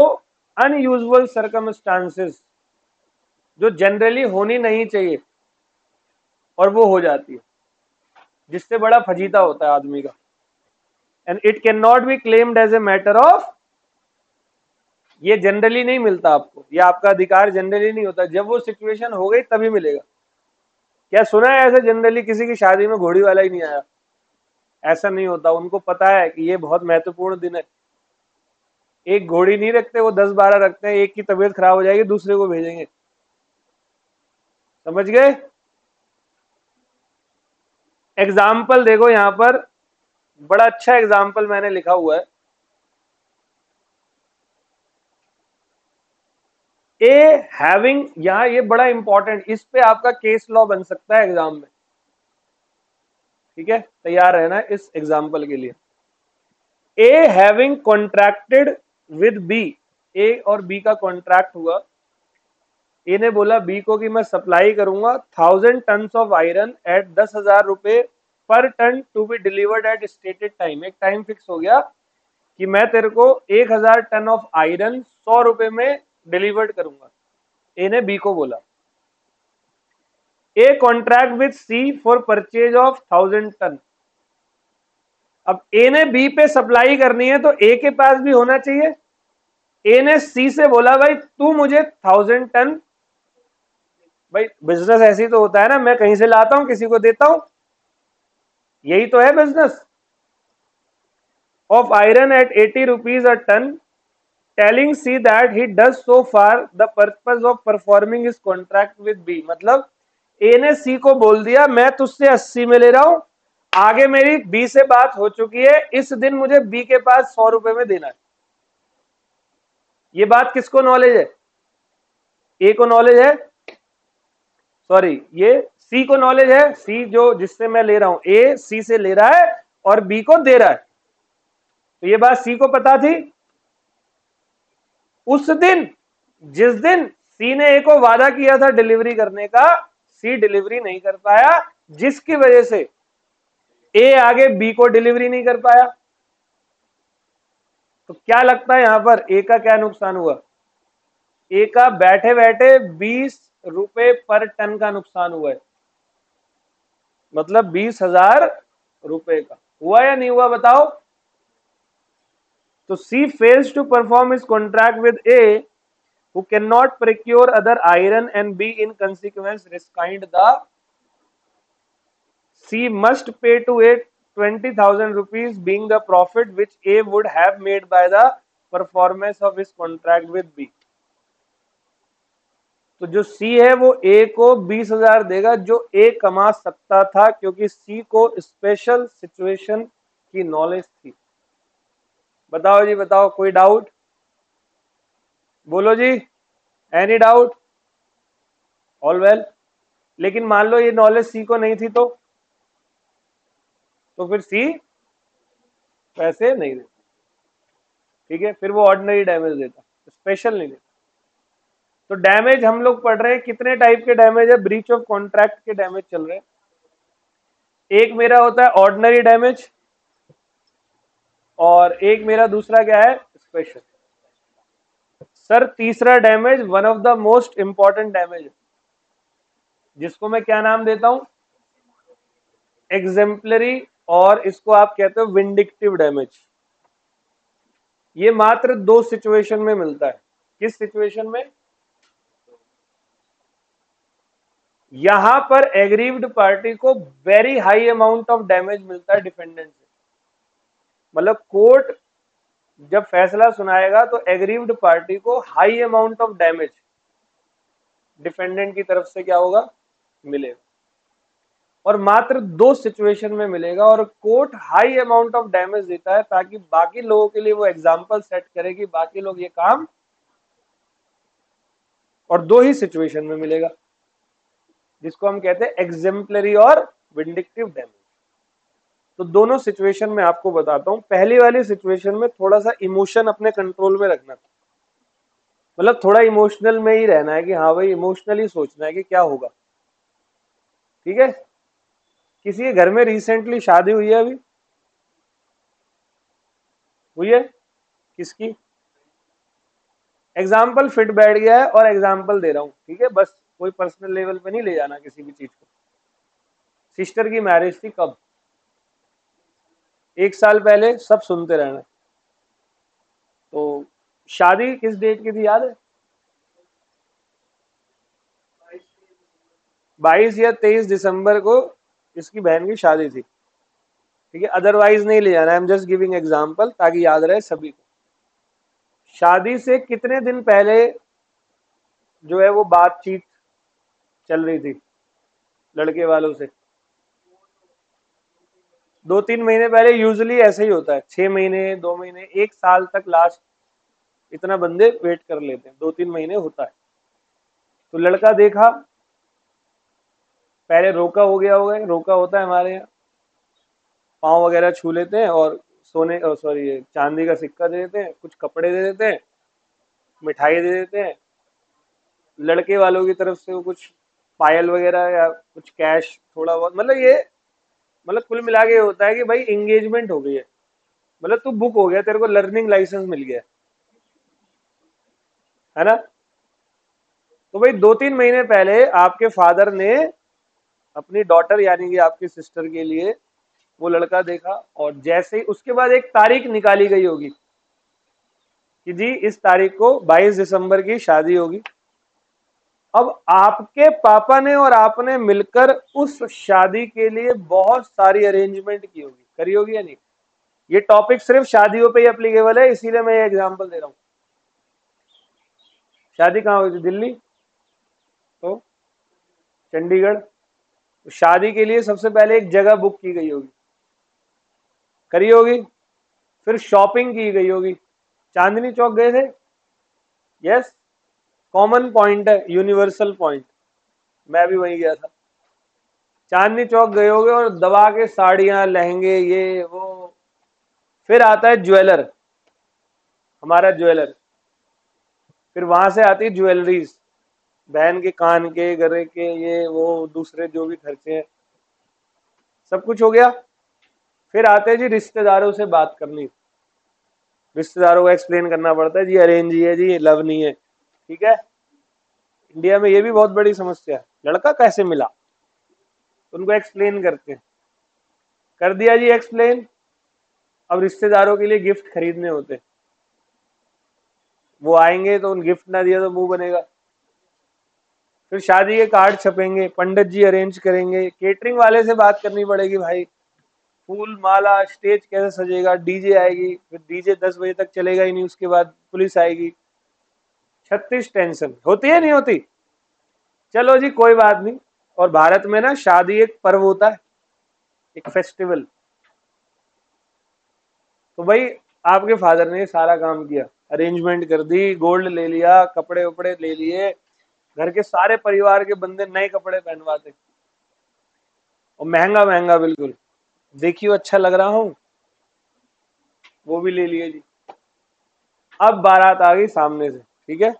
अनयूजुअल सर्कमस्टांसेस, जो जनरली होनी नहीं चाहिए और वो हो जाती है, जिससे बड़ा फजीता होता है आदमी का। And it can not be claimed as a matter of, ये जनरली नहीं मिलता आपको, ये आपका अधिकार जनरली नहीं होता, जब वो सिचुएशन हो गई तभी मिलेगा। क्या सुना है ऐसे जनरली किसी की शादी में घोड़ी वाला ही नहीं आया? ऐसा नहीं होता, उनको पता है कि ये बहुत महत्वपूर्ण दिन है। एक घोड़ी नहीं रखते, वो 10-12 रखते हैं, एक की तबीयत खराब हो जाएगी दूसरे को भेजेंगे। समझ गए? एग्जाम्पल देखो यहां पर, बड़ा अच्छा एग्जाम्पल मैंने लिखा हुआ है। ए हैविंग, यहां ये बड़ा इंपॉर्टेंट, इस पे आपका केस लॉ बन सकता है एग्जाम में। ठीक है, तैयार रहना इस एग्जाम्पल के लिए। A having contracted with B, A और बी का कॉन्ट्रैक्ट हुआ। ए ने बोला बी को कि मैं सप्लाई करूंगा 1000 टन ऑफ आयरन एट 10,000 रुपए पर ton to be delivered at stated time. एक टाइम फिक्स हो गया कि मैं तेरे को 1000 टन ऑफ आयरन 100 रुपए में डिलीवर्ड करूंगा। ए ने बी को बोला। A contract with C for purchase of 1000 ton. अब ए ने बी पे सप्लाई करनी है तो ए के पास भी होना चाहिए। ए ने सी से बोला भाई तू मुझे 1000 टन, भाई बिजनेस ऐसी तो होता है ना, मैं कहीं से लाता हूं किसी को देता हूं, यही तो है business. Of iron at 80 rupees a ton, telling C that he does so for the purpose of performing his contract with B. मतलब ए ने सी को बोल दिया मैं तुझसे 80 में ले रहा हूं, आगे मेरी बी से बात हो चुकी है, इस दिन मुझे बी के पास 100 रुपए में देना है। ये बात किसको नॉलेज है? ए को नॉलेज है, सॉरी ये सी को नॉलेज है। सी जो जिससे मैं ले रहा हूं, ए सी से ले रहा है और बी को दे रहा है, तो ये बात सी को पता थी। उस दिन, जिस दिन सी ने ए को वादा किया था डिलीवरी करने का, सी डिलीवरी नहीं कर पाया, जिसकी वजह से ए आगे बी को डिलीवरी नहीं कर पाया। तो क्या लगता है यहां पर ए का क्या नुकसान हुआ? ए का बैठे बैठे 20 रुपए पर टन का नुकसान हुआ है, मतलब 20,000 रुपए का हुआ या नहीं हुआ बताओ? तो C fails to perform is contract with A who cannot procure other iron and B in consequence resigned the C must pay to A 20,000 rupees being the profit which A would have made by the performance of his contract with B. तो जो C है वो A को 20,000 देगा जो A कमा सकता था, क्योंकि C को स्पेशल सिचुएशन की नॉलेज थी। बताओ जी बताओ, कोई डाउट? बोलो जी, एनी डाउट? All well. लेकिन मान लो ये नॉलेज सी को नहीं थी तो फिर सी पैसे नहीं देता, ठीक है, फिर वो ऑर्डिनरी डैमेज देता, स्पेशल नहीं देता। तो डैमेज हम लोग पढ़ रहे हैं, कितने टाइप के डैमेज है? ब्रीच ऑफ कॉन्ट्रैक्ट के डैमेज चल रहे हैं। एक मेरा होता है ऑर्डिनरी डैमेज और एक मेरा दूसरा क्या है? स्पेशल। सर तीसरा damage one of the most important damage, जिसको मैं क्या नाम देता हूं? एग्जेम्पलरी, और इसको आप कहते हो विंडिक्टिव डैमेज। ये मात्र 2 सिचुएशन में मिलता है। किस सिचुएशन में? यहां पर एग्रीव्ड पार्टी को very high amount of damage मिलता है डिफेंडेंट से। मतलब कोर्ट जब फैसला सुनाएगा तो एग्रीव्ड पार्टी को high amount of damage defendant की तरफ से क्या होगा? मिलेगा। और मात्र 2 सिचुएशन में मिलेगा, और court high amount of damage देता है ताकि बाकी लोगों के लिए वो एग्जाम्पल सेट करे कि बाकी लोग ये काम, और 2 ही सिचुएशन में मिलेगा, जिसको हम कहते हैं एग्जेम्पलरी और विंडिक्टिव डैमेज। तो दोनों सिचुएशन में आपको बताता हूं। पहली वाली सिचुएशन में थोड़ा सा इमोशन अपने कंट्रोल में रखना, मतलब थोड़ा इमोशनल में ही रहना है कि हाँ भाई इमोशनली सोचना है कि क्या होगा, ठीक है। किसी के घर में रिसेंटली शादी हुई है? अभी हुई है? किसकी? एग्जाम्पल फिट बैठ गया है और एग्जाम्पल दे रहा हूं, ठीक है, बस कोई पर्सनल लेवल पे नहीं ले जाना किसी भी चीज को। सिस्टर की मैरिज थी, कब? 1 साल पहले, सब सुनते रहना। तो शादी किस डेट की थी याद है? 22 या 23 दिसंबर को इसकी बहन की शादी थी, ठीक है। अदरवाइज नहीं ले जाना, I am just giving example ताकि याद रहे सभी को। शादी से कितने दिन पहले जो है वो बातचीत चल रही थी लड़के वालों से? 2-3 महीने पहले। यूजुअली ऐसे ही होता है, 6 महीने, 2 महीने, 1 साल तक लास्ट इतना बंदे वेट कर लेते हैं, 2-3 महीने होता है। तो लड़का देखा, पहले रोका हो गया होगा, रोका होता है हमारे यहाँ, पाँव वगैरह छू लेते हैं और सोने सॉरी चांदी का सिक्का दे देते हैं, कुछ कपड़े दे देते हैं, मिठाई दे देते हैं। लड़के वालों की तरफ से वो कुछ पायल वगैरह या कुछ कैश थोड़ा बहुत, मतलब ये, मतलब कुल मिला के होता है कि भाई एंगेजमेंट हो गई है, मतलब तू बुक हो गया, तेरे को लर्निंग लाइसेंस मिल गया है ना। तो भाई 2-3 महीने पहले आपके फादर ने अपनी डॉटर यानी कि आपकी सिस्टर के लिए वो लड़का देखा, और जैसे ही उसके बाद एक तारीख निकाली गई होगी कि जी इस तारीख को 22 दिसंबर की शादी होगी। अब आपके पापा ने और आपने मिलकर उस शादी के लिए बहुत सारी अरेंजमेंट की होगी, करी होगी या नहीं? ये टॉपिक सिर्फ शादियों पे ही एप्लीकेबल है, इसीलिए मैं ये एग्जांपल दे रहा हूं। शादी कहाँ हुई थी? दिल्ली? तो चंडीगढ़? तो शादी के लिए सबसे पहले एक जगह बुक की गई होगी, करी होगी, फिर शॉपिंग की गई होगी। चांदनी चौक गए थे? यस, कॉमन पॉइंट है, यूनिवर्सल पॉइंट, मैं भी वहीं गया था। चांदनी चौक गए होगे और दबा के साड़ियां, लहंगे, ये वो। फिर आता है ज्वेलर, हमारा ज्वेलर, फिर वहां से आती है ज्वेलरीज, बहन के कान के, गले के, ये वो दूसरे जो भी खर्चे हैं, सब कुछ हो गया। फिर आते हैं जी रिश्तेदारों से बात करनी, रिश्तेदारों को एक्सप्लेन करना पड़ता है जी अरेंज ही है जी, लव नहीं है, ठीक है। इंडिया में ये भी बहुत बड़ी समस्या है, लड़का कैसे मिला, उनको एक्सप्लेन करते हैं, कर दिया जी एक्सप्लेन। अब रिश्तेदारों के लिए गिफ्ट खरीदने होते, वो आएंगे तो उन गिफ्ट ना दिया तो मुंह बनेगा। फिर शादी के कार्ड छपेंगे, पंडित जी अरेंज करेंगे, केटरिंग वाले से बात करनी पड़ेगी भाई, फूल माला स्टेज कैसे सजेगा, डीजे आएगी, फिर डीजे 10 बजे तक चलेगा ही नहीं, उसके बाद पुलिस आएगी, 36 टेंशन होती है नहीं होती। चलो जी कोई बात नहीं। और भारत में ना शादी एक पर्व होता है, एक फेस्टिवल। तो भाई आपके फादर ने सारा काम किया, अरेंजमेंट कर दी, गोल्ड ले लिया, कपड़े उपड़े ले लिए, घर के सारे परिवार के बंदे नए कपड़े पहनवाते, और महंगा महंगा बिल्कुल, देखियो अच्छा लग रहा हूं, वो भी ले लिए जी। अब बारात आ गई सामने से, ठीक है,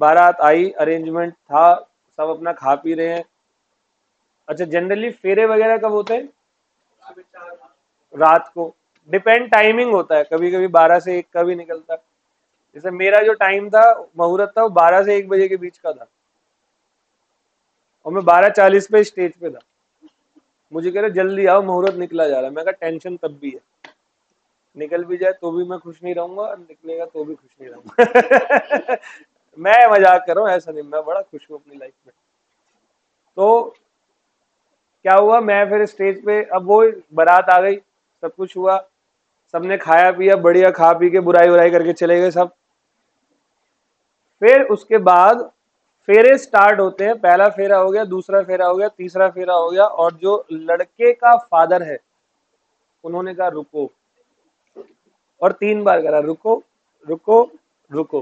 बारात आई, अरेंजमेंट था, सब अपना खा पी रहे हैं। अच्छा जनरली फेरे वगैरह कब होते हैं? रात को, डिपेंड टाइमिंग होता है, कभी कभी 12 से 1 का भी निकलता है। जैसे मेरा जो टाइम था, मुहूर्त था, वो 12 से 1 बजे के बीच का था, और मैं 12:40 पे स्टेज पे था। मुझे कह रहे जल्दी आओ मुहूर्त निकला जा रहा है। मैं कहा टेंशन तब भी है, निकल भी जाए तो भी मैं खुश नहीं रहूंगा, और निकलेगा तो भी खुश नहीं रहूंगा। मैं मजाक कर रहा हूँ, ऐसा नहीं, मैं बड़ा खुश हूँ अपनी लाइफ में। तो क्या हुआ, मैं फिर स्टेज पे, अब वो बारात आ गई, सब कुछ हुआ, सबने खाया पिया बढ़िया, खा पी के बुराई बुराई करके चले गए सब। फिर उसके बाद फेरे स्टार्ट होते हैं, पहला फेरा हो गया, दूसरा फेरा हो गया, तीसरा फेरा हो गया, और जो लड़के का फादर है उन्होंने कहा रुको, और 3 बार करा रुको रुको रुको,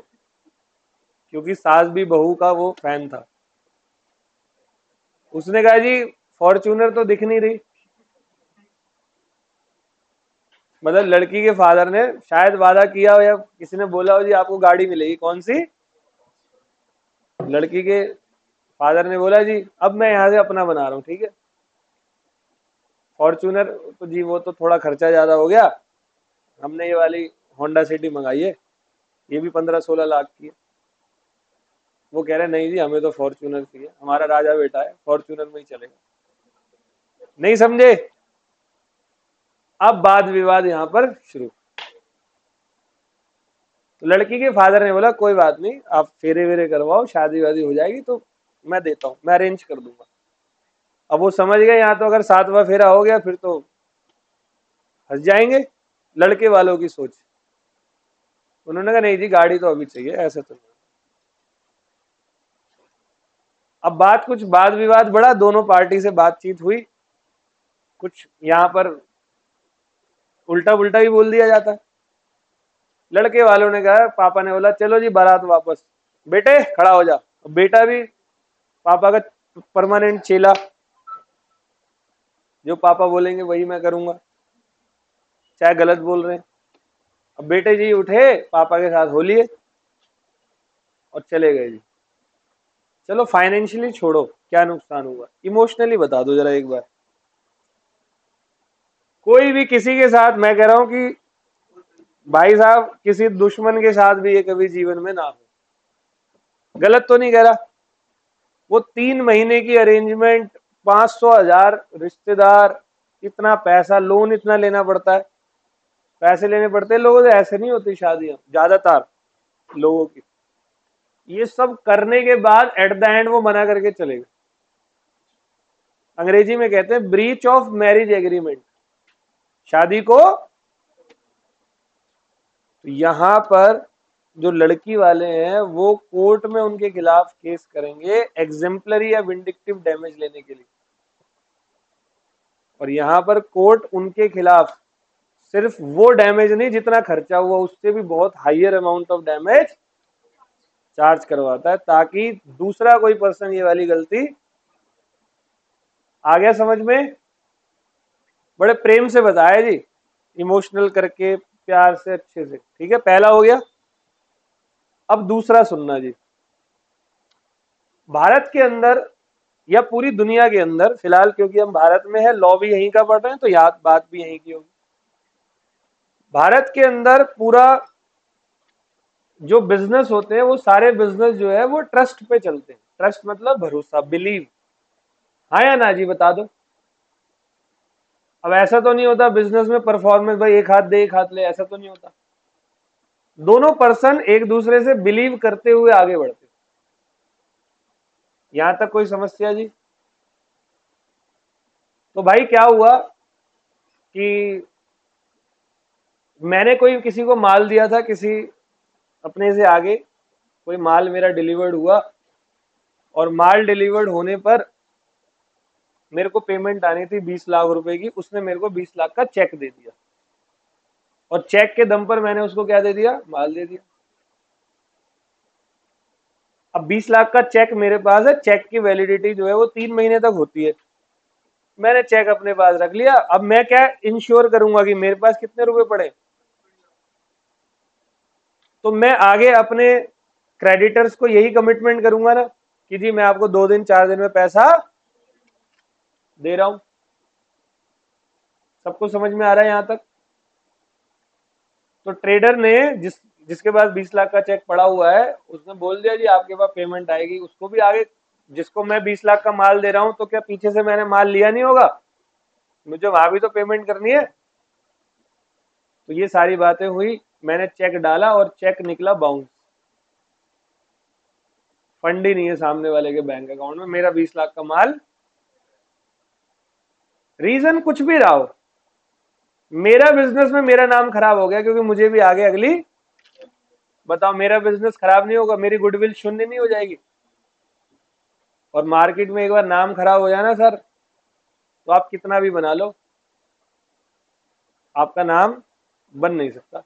क्योंकि सास भी बहू का वो फैन था। उसने कहा जी फॉर्च्यूनर तो दिख नहीं रही, मतलब लड़की के फादर ने शायद वादा किया हो, या किसी ने बोला हो जी आपको गाड़ी मिलेगी, कौन सी, लड़की के फादर ने बोला जी अब मैं यहाँ से अपना बना रहा हूँ, ठीक है, फॉर्च्यूनर तो जी वो तो थोड़ा खर्चा ज्यादा हो गया, हमने ये वाली होंडा सिटी मंगाई है, ये भी 15-16 लाख की है। वो कह रहे नहीं जी हमें तो फॉर्च्यूनर चाहिए, हमारा राजा बेटा है, फॉर्च्यूनर में ही चलेगा। नहीं समझे? अब वाद विवाद यहाँ पर शुरू। तो लड़की के फादर ने बोला कोई बात नहीं, आप फेरे वेरे करवाओ, शादी वादी हो जाएगी तो मैं देता हूँ, मैं अरेंज कर दूंगा। अब वो समझ गए यहाँ तो अगर 7वां फेरा हो गया फिर तो हंस जाएंगे, लड़के वालों की सोच। उन्होंने कहा नहीं जी गाड़ी तो अभी चाहिए, ऐसा तो नहीं। अब बात कुछ वाद विवाद बढ़ा, दोनों पार्टी से बातचीत हुई, कुछ यहाँ पर उल्टा पुल्टा भी बोल दिया जाता है। लड़के वालों ने कहा, पापा ने बोला चलो जी बारात वापस, बेटे खड़ा हो जा। बेटा भी पापा का परमानेंट चेला, जो पापा बोलेंगे वही मैं करूंगा, चाहे गलत बोल रहे हैं। अब बेटे जी उठे, पापा के साथ हो लिए और चले गए जी। चलो फाइनेंशियली छोड़ो क्या नुकसान हुआ, इमोशनली बता दो जरा एक बार। कोई भी किसी के साथ, मैं कह रहा हूं कि भाई साहब किसी दुश्मन के साथ भी ये कभी जीवन में ना हो, गलत तो नहीं कह रहा। वो 3 महीने की अरेंजमेंट, 500,000 रिश्तेदार, इतना पैसा, लोन इतना लेना पड़ता है, पैसे लेने पड़ते हैं लोगों से, ऐसे नहीं होती शादियां ज्यादातर लोगों की। ये सब करने के बाद एट द एंड वो मना करके चले गए। अंग्रेजी में कहते हैं ब्रीच ऑफ मैरिज एग्रीमेंट, शादी को। तो यहां पर जो लड़की वाले हैं वो कोर्ट में उनके खिलाफ केस करेंगे एग्जेम्पलरी या विंडिक्टिव डैमेज लेने के लिए, और यहां पर कोर्ट उनके खिलाफ सिर्फ वो डैमेज नहीं जितना खर्चा हुआ, उससे भी बहुत higher amount of damage charge करवाता है, ताकि दूसरा कोई पर्सन ये वाली गलती, आ गया समझ में? बड़े प्रेम से बताया जी, इमोशनल करके, प्यार से, अच्छे से, ठीक है, पहला हो गया। अब दूसरा सुनना जी। भारत के अंदर या पूरी दुनिया के अंदर फिलहाल, क्योंकि हम भारत में है, लॉ भी यहीं का पढ़ रहे हैं तो याद बात भी यहीं की होगी। भारत के अंदर पूरा जो बिजनेस होते हैं वो सारे बिजनेस जो है वो ट्रस्ट पे चलते हैं। ट्रस्ट मतलब भरोसा, बिलीव। हाँ या ना जी, बता दो। अब ऐसा तो नहीं होता बिजनेस में परफॉर्मेंस भाई एक हाथ दे एक हाथ ले, ऐसा तो नहीं होता। दोनों पर्सन एक दूसरे से बिलीव करते हुए आगे बढ़ते। यहां तक कोई समस्या जी? तो भाई क्या हुआ कि मैंने कोई किसी को माल दिया था, किसी अपने से आगे कोई माल मेरा डिलीवर्ड हुआ, और माल डिलीवर्ड होने पर मेरे को पेमेंट आनी थी 20 लाख रुपए की। उसने मेरे को 20 लाख का चेक दे दिया, और चेक के दम पर मैंने उसको क्या दे दिया, माल दे दिया। अब 20 लाख का चेक मेरे पास है, चेक की वैलिडिटी जो है वो 3 महीने तक होती है। मैंने चेक अपने पास रख लिया। अब मैं क्या इंश्योर करूंगा कि मेरे पास कितने रुपए पड़े? तो मैं आगे अपने क्रेडिटर्स को यही कमिटमेंट करूंगा ना कि जी मैं आपको 2 दिन 4 दिन में पैसा दे रहा हूं। सबको समझ में आ रहा है यहां तक? तो ट्रेडर ने जिसके पास 20 लाख का चेक पड़ा हुआ है, उसने बोल दिया जी आपके पास पेमेंट आएगी। उसको भी आगे, जिसको मैं 20 लाख का माल दे रहा हूं, तो क्या पीछे से मैंने माल लिया नहीं होगा? मुझे वहां भी तो पेमेंट करनी है। तो ये सारी बातें हुई, मैंने चेक डाला और चेक निकला बाउंस। फंड ही नहीं है सामने वाले के बैंक अकाउंट में, मेरा 20 लाख का माल। रीजन कुछ भी रहा हो, मेरा बिजनेस में मेरा नाम खराब हो गया, क्योंकि मुझे भी आगे अगली, बताओ मेरा बिजनेस खराब नहीं होगा, मेरी गुडविल शून्य नहीं हो जाएगी? और मार्केट में एक बार नाम खराब हो जाए ना सर, तो आप कितना भी बना लो, आपका नाम बन नहीं सकता।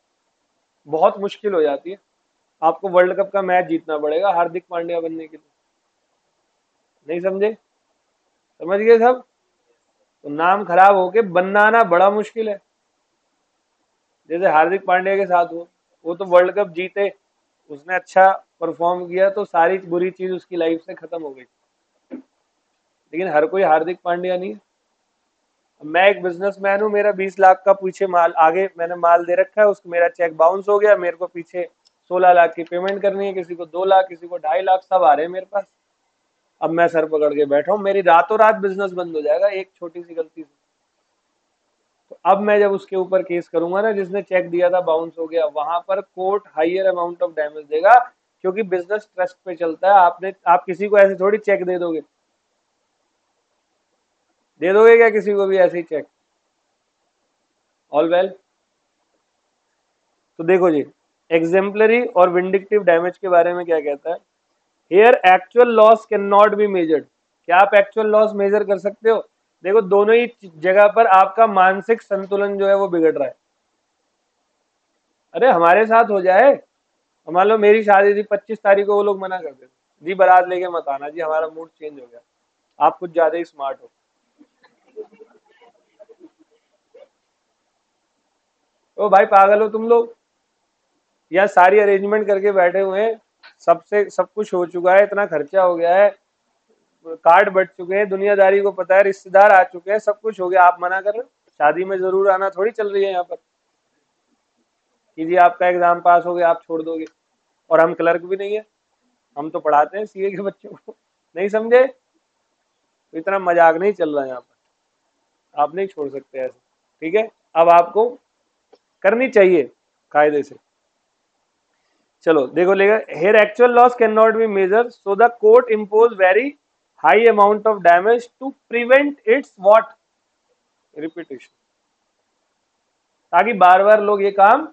बहुत मुश्किल हो जाती है। आपको वर्ल्ड कप का मैच जीतना पड़ेगा हार्दिक पांड्या बनने के लिए। नहीं समझे? समझ गए सब? तो नाम खराब होके बनना आना बड़ा मुश्किल है। जैसे हार्दिक पांड्या के साथ हुआ, वो तो वर्ल्ड कप जीते, उसने अच्छा परफॉर्म किया, तो सारी बुरी चीज उसकी लाइफ से खत्म हो गई। लेकिन हर कोई हार्दिक पांड्या नहीं है। मैं एक बिजनेसमैन हूँ, मेरा 20 लाख का पीछे माल, आगे मैंने माल दे रखा है, उसको मेरा चेक बाउंस हो गया, मेरे को पीछे 16 लाख की पेमेंट करनी है, किसी को 2 लाख, किसी को 2.5 लाख, सब आ रहे हैं मेरे पास। अब मैं सर पकड़ के बैठा हूँ, मेरी रातों रात बिजनेस बंद हो जाएगा एक छोटी सी गलती से। तो अब मैं जब उसके ऊपर केस करूंगा ना, जिसने चेक दिया था बाउंस हो गया, वहां पर court higher amount of damage देगा, क्योंकि बिजनेस ट्रस्ट पे चलता है। आप किसी को ऐसे थोड़ी चेक दे दोगे? दे दोगे क्या किसी को भी ऐसे ही चेक? All well. तो देखो जी, एग्जेम्पलरी और विंडिक्टिव डैमेज के बारे में क्या कहता है। Here actual loss can not be measured. क्या आप एक्चुअल लॉस मेजर कर सकते हो? देखो दोनों ही जगह पर आपका मानसिक संतुलन जो है वो बिगड़ रहा है। अरे हमारे साथ हो जाए, मान लो मेरी शादी थी 25 तारीख को, वो लोग मना कर देते जी बारात लेके मत आना जी, हमारा मूड चेंज हो गया। आप कुछ ज्यादा ही स्मार्ट हो। ओ भाई पागल हो तुम लोग? यहाँ सारी अरेंजमेंट करके बैठे हुए हैं, सबसे सब कुछ हो चुका है, इतना खर्चा हो गया है, कार्ड बढ़ चुके हैं, दुनियादारी को पता है, रिश्तेदार आ चुके हैं, सब कुछ हो गया, आप मना कर रहे हो? शादी में जरूर आना थोड़ी चल रही है यहाँ पर कि जी आपका एग्जाम पास हो गया आप छोड़ दोगे। और हम क्लर्क भी नहीं है, हम तो पढ़ाते हैं सीए के बच्चों को। नहीं समझे? तो इतना मजाक नहीं चल रहा है यहाँ पर, आप नहीं छोड़ सकते ऐसे। ठीक है, अब आपको करनी चाहिए कायदे से। चलो देखो लेगा, here actual loss can not be measured, so the court impose very high amount of damage to prevent its what, repetition, ताकि बार बार लोग ये काम,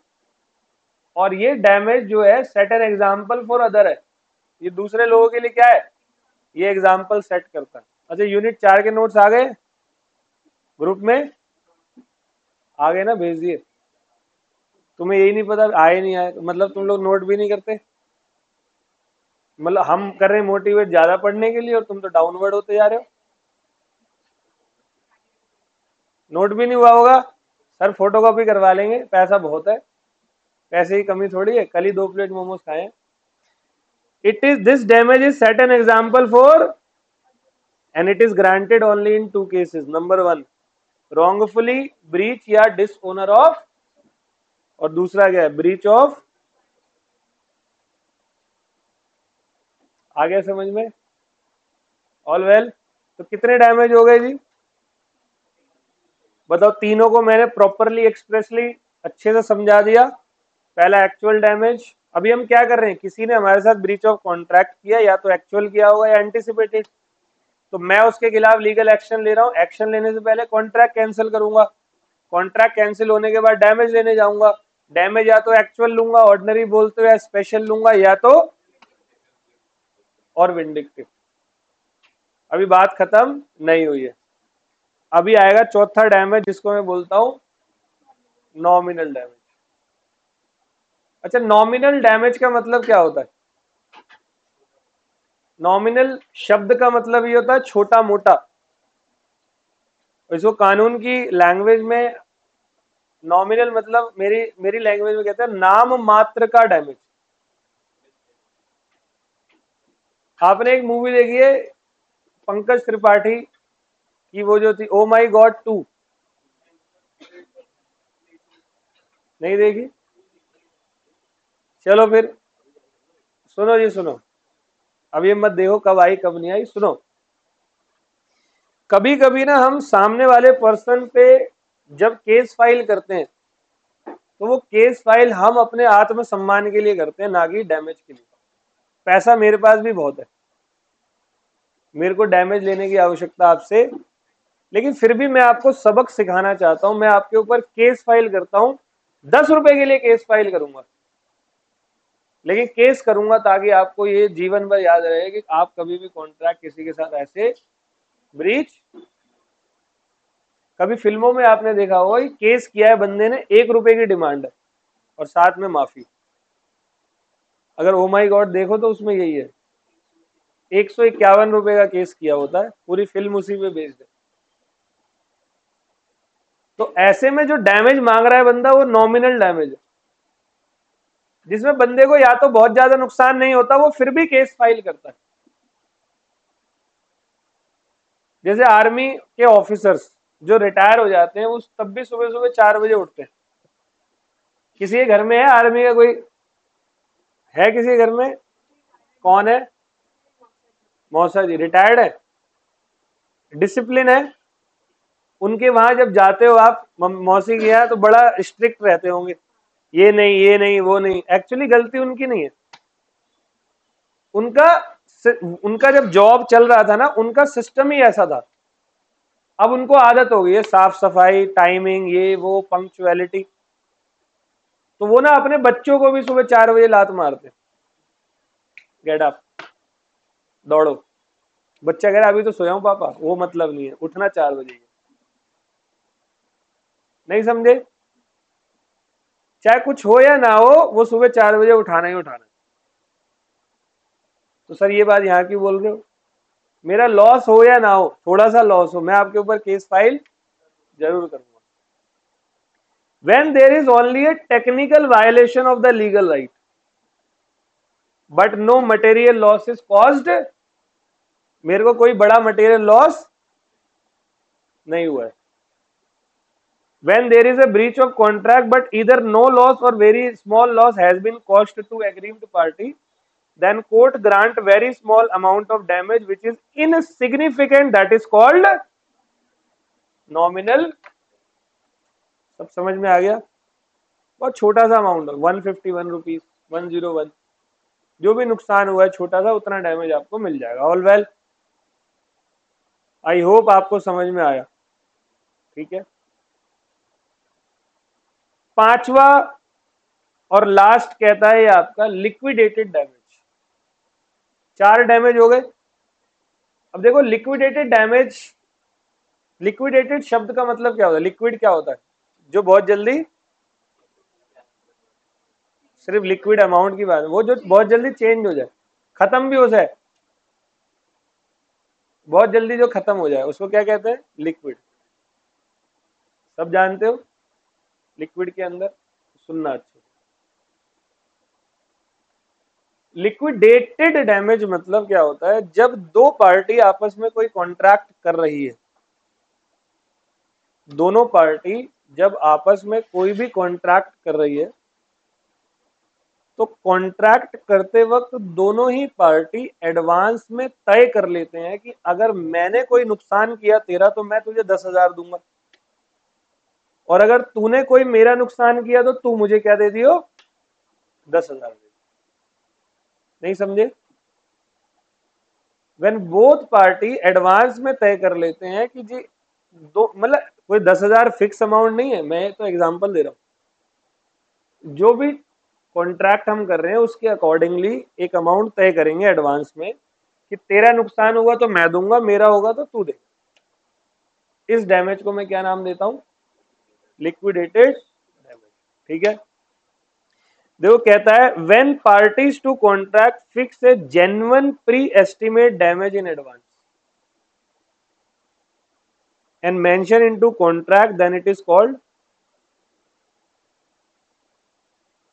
और ये डैमेज जो है set an example for other है, ये दूसरे लोगों के लिए क्या है, ये एग्जाम्पल सेट करता है। अच्छा यूनिट 4 के नोट्स आ गए ग्रुप में? आ गए ना? भेज दिए। तुम्हें यही नहीं पता आए नहीं आए, तो मतलब तुम लोग नोट भी नहीं करते। मतलब हम कर रहे हैं मोटिवेट ज्यादा पढ़ने के लिए, और तुम तो डाउनवर्ड होते जा रहे हो। नोट भी नहीं हुआ होगा, सर फोटोकॉपी करवा लेंगे, पैसा बहुत है, पैसे की कमी थोड़ी है, कल ही 2 प्लेट मोमोज खाए। It is this damage is set an example for, and it is granted only in 2 cases. Number 1, wrongfully breach या डिसओनर ऑफ और दूसरा क्या है, ब्रीच ऑफ। आ गया समझ में? All well. तो कितने डैमेज हो गए जी? बताओ, तीनों को मैंने प्रॉपरली एक्सप्रेसली अच्छे से समझा दिया। पहला एक्चुअल डैमेज। अभी हम क्या कर रहे हैं, किसी ने हमारे साथ ब्रीच ऑफ कॉन्ट्रैक्ट किया, या तो एक्चुअल किया होगा या एंटिसिपेटेड, तो मैं उसके खिलाफ लीगल एक्शन ले रहा हूं। एक्शन लेने से पहले कॉन्ट्रैक्ट कैंसिल करूंगा, कॉन्ट्रैक्ट कैंसिल होने के बाद डैमेज लेने जाऊंगा। डैमेज या तो एक्चुअल लूंगा ऑर्डिनरी बोलते हुए, या स्पेशल लूंगा, या तो और विंडिक्टिव। अभी बात खत्म नहीं हुई है। अभी आएगा चौथा डैमेज, जिसको मैं बोलता हूं नॉमिनल डैमेज। अच्छा, नॉमिनल डैमेज का मतलब क्या होता है? नॉमिनल शब्द का मतलब ये होता है छोटा मोटा। इसको कानून की लैंग्वेज में नॉमिनल मतलब मेरी लैंग्वेज में कहते हैं नाम मात्र का डैमेज। आपने एक मूवी देखी है पंकज त्रिपाठी की, वो जो थी ओ माई गॉड 2? नहीं देखी? चलो फिर सुनो जी, सुनो। अब ये मत देखो कब आई कब नहीं आई, सुनो। कभी कभी ना हम सामने वाले पर्सन पे जब केस फाइल करते हैं, तो वो केस फाइल हम अपने आत्मसम्मान के लिए करते हैं, ना कि डैमेज के लिए। पैसा मेरे पास भी बहुत है, मेरे को डैमेज लेने की आवश्यकता आपसे, लेकिन फिर भी मैं आपको सबक सिखाना चाहता हूं। मैं आपके ऊपर केस फाइल करता हूं, 10 रुपए के लिए केस फाइल करूंगा, लेकिन केस करूंगा ताकि आपको ये जीवन भर याद रहे कि आप कभी भी कॉन्ट्रैक्ट किसी के साथ ऐसे ब्रीच। कभी फिल्मों में आपने देखा होगा कि केस किया है बंदे ने, 1 रुपए की डिमांड है और साथ में माफी। अगर ओ माई गॉड देखो तो उसमें यही है, 151 रुपए का केस किया होता है, पूरी फिल्म उसी पे बेस्ड है। तो ऐसे में जो डैमेज मांग रहा है बंदा, वो नॉमिनल डैमेज है, जिसमें बंदे को या तो बहुत ज्यादा नुकसान नहीं होता, वो फिर भी केस फाइल करता है। जैसे आर्मी के ऑफिसर्स जो रिटायर हो जाते हैं, वो तब भी सुबह सुबह 4 बजे उठते हैं। किसी के घर में है आर्मी का कोई? है किसी के घर में? कौन है? मौसा जी रिटायर्ड है, डिसिप्लिन है। उनके वहां जब जाते हो आप मौसी के यहाँ, तो बड़ा स्ट्रिक्ट रहते होंगे, ये नहीं ये नहीं वो नहीं। एक्चुअली गलती उनकी नहीं है, उनका उनका जब जॉब चल रहा था ना, उनका सिस्टम ही ऐसा था। अब उनको आदत हो गई है साफ सफाई, टाइमिंग, ये वो, पंक्चुअलिटी। तो वो ना अपने बच्चों को भी सुबह 4 बजे लात मारते, गेट अप, दौड़ो। बच्चा कह रहा अभी तो सोया हूं पापा, वो मतलब नहीं है, उठना 4 बजे। नहीं समझे? चाहे कुछ हो या ना हो, वो सुबह 4 बजे उठाना ही उठाना है। तो सर ये बात यहाँ की बोल रहे हो? मेरा लॉस हो या ना हो, थोड़ा सा लॉस हो, मैं आपके ऊपर केस फाइल जरूर करूंगा। When there is only a technical violation of the legal right, but no material loss is caused, मेरे को कोई बड़ा मटेरियल लॉस नहीं हुआ है। When there is a breach of contract, but either no loss or very small loss has been caused to aggrieved party, then court grant very small amount of damage which is insignificant, that is called nominal। सब समझ में आ गया? बहुत छोटा सा amount है, 151 rupees, 101। जो भी नुकसान हुआ है छोटा सा, उतना डैमेज आपको मिल जाएगा। ऑल वेल, आई होप आपको समझ में आया। ठीक है, पांचवा और लास्ट कहता है ये आपका लिक्विडेटेड डैमेज। 4 डैमेज हो गए। अब देखो, लिक्विडेटेड डैमेज, लिक्विडेटेड शब्द का मतलब क्या होता है? लिक्विड क्या होता है? जो बहुत जल्दी, सिर्फ लिक्विड अमाउंट की बात है, वो जो बहुत जल्दी चेंज हो जाए, खत्म भी हो जाए, बहुत जल्दी जो खत्म हो जाए, उसको क्या कहते हैं? लिक्विड। सब जानते हो लिक्विड के अंदर? सुनना अच्छा। लिक्विडेटेड डैमेज मतलब क्या होता है? जब दो पार्टी आपस में कोई कॉन्ट्रैक्ट कर रही है, दोनों पार्टी जब आपस में कोई भी कॉन्ट्रैक्ट कर रही है तो कॉन्ट्रैक्ट करते वक्त दोनों ही पार्टी एडवांस में तय कर लेते हैं कि अगर मैंने कोई नुकसान किया तेरा तो मैं तुझे 10,000 दूंगा, और अगर तूने कोई मेरा नुकसान किया तो तू मुझे क्या दे दियो, 10,000 दे। नहीं समझे? वेन बोथ पार्टी एडवांस में तय कर लेते हैं कि जी दो, मतलब कोई 10,000 फिक्स अमाउंट नहीं है, मैं तो एग्जांपल दे रहा हूं, जो भी कॉन्ट्रैक्ट हम कर रहे हैं उसके अकॉर्डिंगली एक अमाउंट तय करेंगे एडवांस में कि तेरा नुकसान हुआ तो मैं दूंगा, मेरा होगा तो तू दे। इस डैमेज को मैं क्या नाम देता हूं, लिक्विडेटेड डैमेज। ठीक है, देखो कहता है when parties to contract fix a genuine pre estimate damage in advance and mention into contract then it is called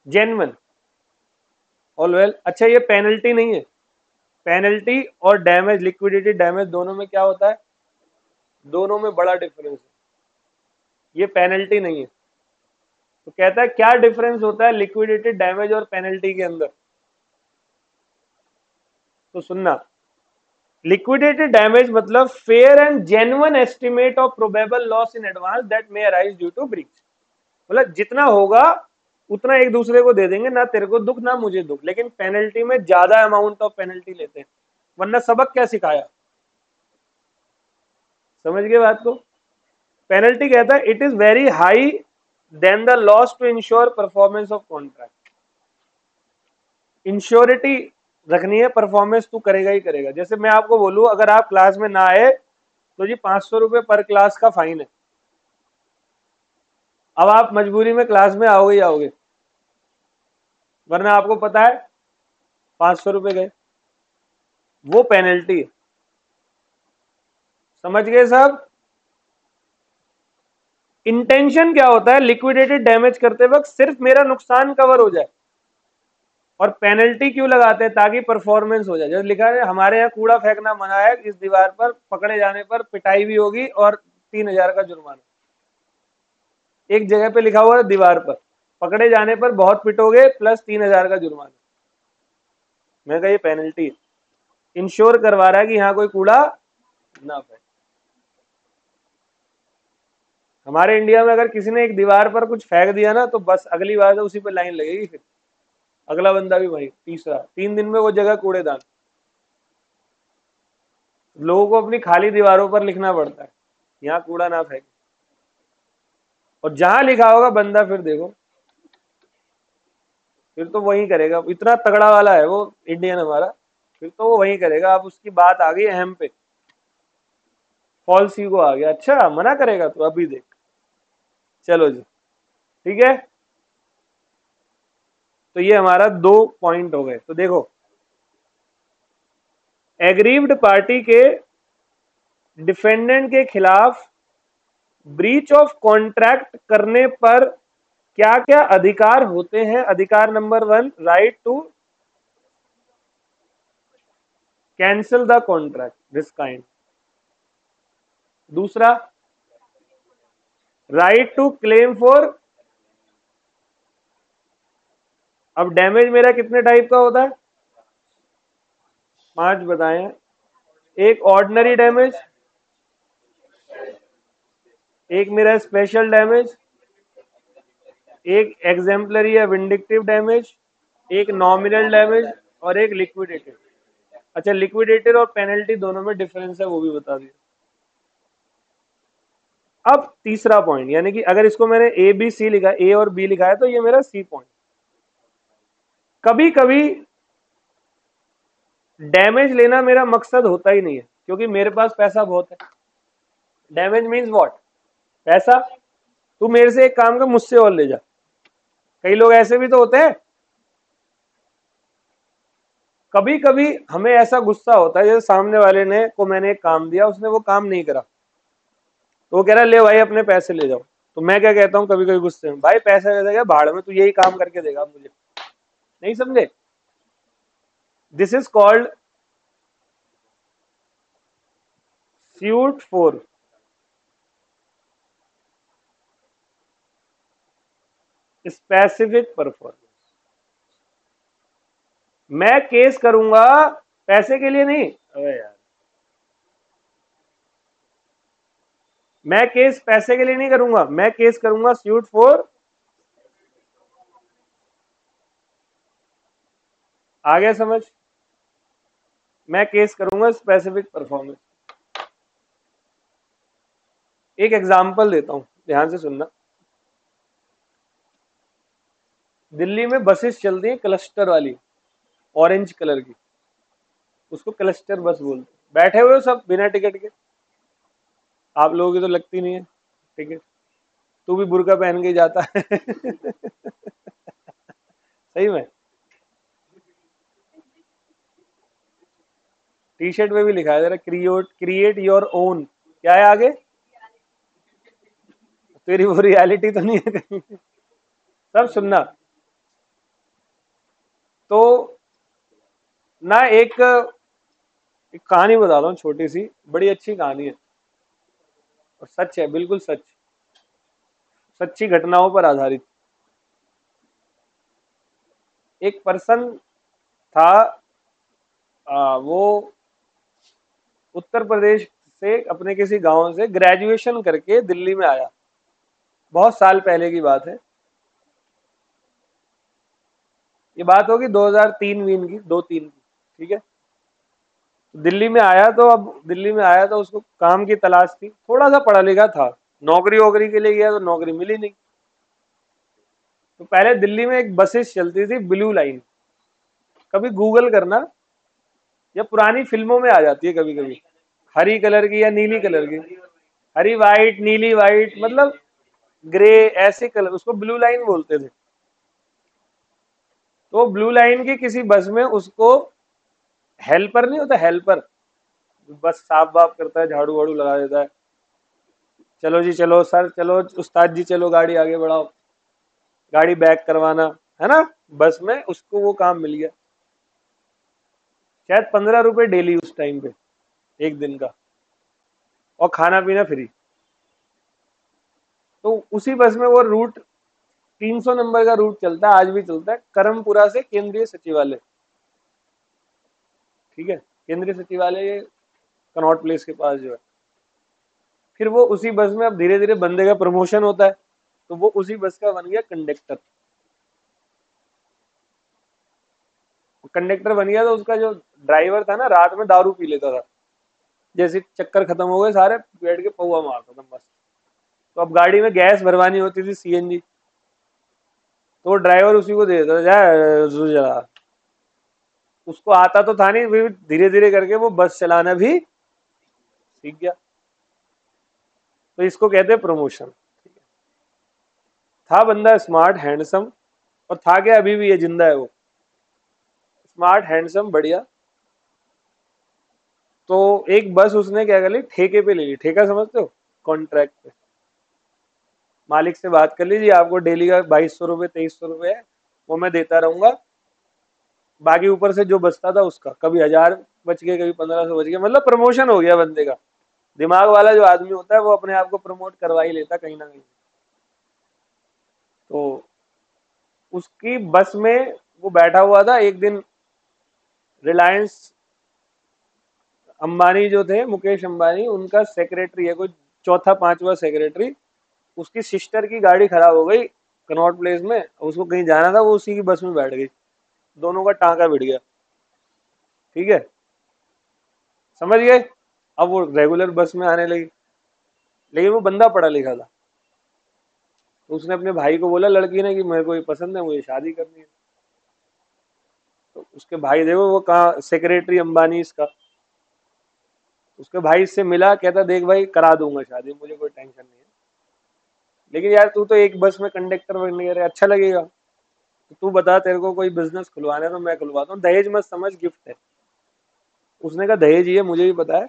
genuine. All well. अच्छा ये पेनल्टी नहीं है, पेनल्टी और डैमेज, लिक्विडेटेड डैमेज दोनों में क्या होता है, दोनों में बड़ा डिफरेंस है, ये पेनल्टी नहीं है। तो कहता है क्या डिफरेंस होता है लिक्विडेटेड डैमेज और पेनल्टी के अंदर, तो सुनना। लिक्विडेटेड डैमेज मतलब fair and genuine estimate of probable loss in advance that may arise due to breach. मतलब जितना होगा उतना एक दूसरे को दे देंगे, ना तेरे को दुख ना मुझे दुख, लेकिन पेनल्टी में ज्यादा अमाउंट ऑफ पेनल्टी लेते हैं। वरना सबक क्या सिखाया, समझ गए बात को? पेनल्टी कहता है it is very high then the loss to insure performance of contract. इंश्योरिटी रखनी है, परफॉर्मेंस तू करेगा ही करेगा। जैसे मैं आपको बोलूं अगर आप क्लास में ना आए तो जी 500 रुपए पर क्लास का फाइन है। अब आप मजबूरी में क्लास में आओगे ही आओगे, वरना आपको पता है 500 रुपए गए, वो पेनल्टी है। समझ गए सब? इंटेंशन क्या होता है लिक्विडेटेड डैमेज करते वक्त, सिर्फ मेरा नुकसान कवर हो जाए। और पेनल्टी क्यों लगाते हैं, ताकि परफॉर्मेंस हो जाए। जैसे लिखा है हमारे यहाँ कूड़ा फेंकना मना है, इस दीवार पर पकड़े जाने पर पिटाई भी होगी और 3,000 का जुर्माना। एक जगह पे लिखा हुआ है दीवार पर, पकड़े जाने पर बहुत पिटोगे प्लस 3,000 का जुर्माना। मैं कहा ये पेनल्टी है, इंश्योर करवा रहा है कि यहाँ कोई कूड़ा ना फेंके। हमारे इंडिया में अगर किसी ने एक दीवार पर कुछ फेंक दिया ना तो बस अगली बार तो उसी पर लाइन लगेगी, फिर अगला बंदा भी वही, तीसरा, 3 दिन में वो जगह कूड़ेदान। लोगों को अपनी खाली दीवारों पर लिखना पड़ता है यहाँ कूड़ा ना फेंके, और जहां लिखा होगा बंदा फिर देखो, फिर तो वही करेगा। इतना तगड़ा वाला है वो इंडियन हमारा, फिर तो वो वही करेगा। अब उसकी बात आ गई अहम पे, फॉल्स ईगो आ गया, अच्छा मना करेगा तो अभी देख। चलो जी, ठीक है। तो ये हमारा 2 पॉइंट हो गए। तो देखो एग्रीव्ड पार्टी के डिफेंडेंट के खिलाफ ब्रीच ऑफ कॉन्ट्रैक्ट करने पर क्या क्या अधिकार होते हैं। अधिकार number 1, right to cancel the contract this kind. दूसरा, राइट टू क्लेम फॉर, अब डैमेज मेरा कितने टाइप का होता है, 5 बताएं। एक ऑर्डिनरी डैमेज, एक मेरा स्पेशल डैमेज, एक एग्जेम्पलरी या विंडिक्टिव डैमेज, एक नॉमिनल डैमेज और एक लिक्विडेटेड। अच्छा लिक्विडेटेड और पेनल्टी दोनों में डिफरेंस है, वो भी बता दिया। अब तीसरा पॉइंट, यानी कि अगर इसको मैंने ए बी सी लिखा, ए और बी लिखा है तो ये मेरा सी पॉइंट। कभी कभी डैमेज लेना मेरा मकसद होता ही नहीं है, क्योंकि मेरे पास पैसा बहुत है। डैमेज मीन्स व्हाट, पैसा। तू मेरे से एक काम कर, मुझसे और ले जा। कई लोग ऐसे भी तो होते हैं। कभी कभी हमें ऐसा गुस्सा होता है, जैसे सामने वाले ने को मैंने एक काम दिया, उसने वो काम नहीं करा, तो वो कह रहा है ले भाई अपने पैसे ले जाओ। तो मैं क्या कहता हूँ कभी कभी गुस्से में, भाई पैसे वैसे क्या भाड़ में, तू यही काम करके देगा मुझे। नहीं समझे? This is called suit for specific performance. मैं केस करूंगा पैसे के लिए नहीं। अबे यार, मैं केस पैसे के लिए नहीं करूंगा, मैं केस करूंगा सूट फॉर, आ गया समझ? मैं केस करूंगा स्पेसिफिक परफॉर्मेंस। एक एग्जांपल देता हूं, ध्यान से सुनना। दिल्ली में बसेस चलती हैं क्लस्टर वाली, ऑरेंज कलर की, उसको क्लस्टर बस बोलते हैं। बैठे हुए हो सब बिना टिकट के, आप लोगों की तो लगती नहीं है टिकट, तू भी बुर्का पहन के ही जाता है सही में, टी शर्ट में भी लिखा है जरा, क्रिएट योर ओन, क्या है आगे? तेरी वो रियलिटी तो नहीं है कहीं? सब सुनना। तो ना एक कहानी बताता हूँ, छोटी सी बड़ी अच्छी कहानी है, और सच है, बिल्कुल सच, सच्ची घटनाओं पर आधारित। एक पर्सन था, वो उत्तर प्रदेश से अपने किसी गांव से ग्रेजुएशन करके दिल्ली में आया, बहुत साल पहले की बात है। ये बात होगी 2003 वीन की, 2-3 की, ठीक है। दिल्ली में आया, तो अब दिल्ली में आया तो उसको काम की तलाश थी, थोड़ा सा पढ़ा लिखा था, नौकरी वोकरी के लिए गया तो नौकरी मिली नहीं। तो पहले दिल्ली में एक बसेस चलती थी ब्लू लाइन, कभी गूगल करना, या पुरानी फिल्मों में आ जाती है कभी कभी, हरी कलर की या नीली कलर की, हरी वाइट, नीली वाइट, मतलब ग्रे, ऐसे कलर, उसको ब्लू लाइन बोलते थे। तो ब्लू लाइन की किसी बस में उसको, हेल्पर नहीं होता, हेल्पर, बस साफ वाफ करता है, झाड़ू वाड़ू लगा देता है, चलो जी चलो सर, चलो उस्ताद जी, चलो गाड़ी आगे बढ़ाओ, गाड़ी बैक करवाना, है ना, बस में उसको वो काम मिल गया। शायद 15 रुपए डेली उस टाइम पे, एक दिन का, और खाना पीना फ्री। तो उसी बस में वो रूट, 300 नंबर का रूट चलता है, आज भी चलता है, करमपुरा से केंद्रीय सचिवालय, ठीक है, केंद्रीय सचिवालय ये कनॉट प्लेस के पास जो है। फिर वो उसी बस में, अब धीरे धीरे बंदे का प्रमोशन होता है, तो वो उसी बस का बन गया कंडक्टर। कंडक्टर बन गया तो उसका जो ड्राइवर था ना, रात में दारू पी लेता था, जैसे चक्कर खत्म हो गए सारे, बैठ के पौवा मारता था बस। तो अब गाड़ी में गैस भरवानी होती थी, सीएनजी, तो वो ड्राइवर उसी को दे देता था, जा जला। उसको आता तो था नहीं, फिर धीरे धीरे करके वो बस चलाना भी सीख गया। तो इसको कहते हैं प्रमोशन। था बंदा स्मार्ट हैंडसम, और था क्या, अभी भी ये जिंदा है वो, स्मार्ट हैंडसम बढ़िया। तो एक बस उसने क्या कर ली, ठेके पे ले ली, ठेका समझते हो, कॉन्ट्रैक्ट पे। मालिक से बात कर लीजिए, आपको डेली का 2200 रुपये 2300 रुपये है, वो मैं देता रहूंगा, बाकी ऊपर से जो बचता था उसका, कभी 1000 बच गए, कभी 1500 बच गए, मतलब प्रमोशन हो गया बंदे का। दिमाग वाला जो आदमी होता है वो अपने आप को प्रमोट करवा ही लेता कहीं ना कहीं। तो उसकी बस में वो बैठा हुआ था, एक दिन रिलायंस अंबानी जो थे, मुकेश अंबानी, उनका सेक्रेटरी है कोई, चौथा पांचवा सेक्रेटरी, उसकी सिस्टर की गाड़ी खराब हो गई कनॉट प्लेस में, उसको कहीं जाना था, वो उसी की बस में बैठ गई, दोनों का टांका भिड़ गया, ठीक है, समझ गए। अब वो रेगुलर बस में आने लगी, लेकिन वो बंदा पढ़ा लिखा था, तो उसने अपने भाई को बोला लड़की ने कि मेरे को ये पसंद है, मुझे शादी करनी है। तो उसके भाई, देखो वो कहाँ, सेक्रेटरी अंबानी इसका, उसके भाई से मिला, कहता देख भाई करा दूंगा शादी, मुझे कोई टेंशन नहीं है, लेकिन यार तू तो एक बस में कंडक्टर बनने रहे, अच्छा लगेगा, तो तू बता, तेरे को कोई बिजनेस खुलवाना है तो मैं खुलवाता हूँ, दहेज मत समझ, गिफ्ट है। उसने कहा दहेज ही है, मुझे भी पता है,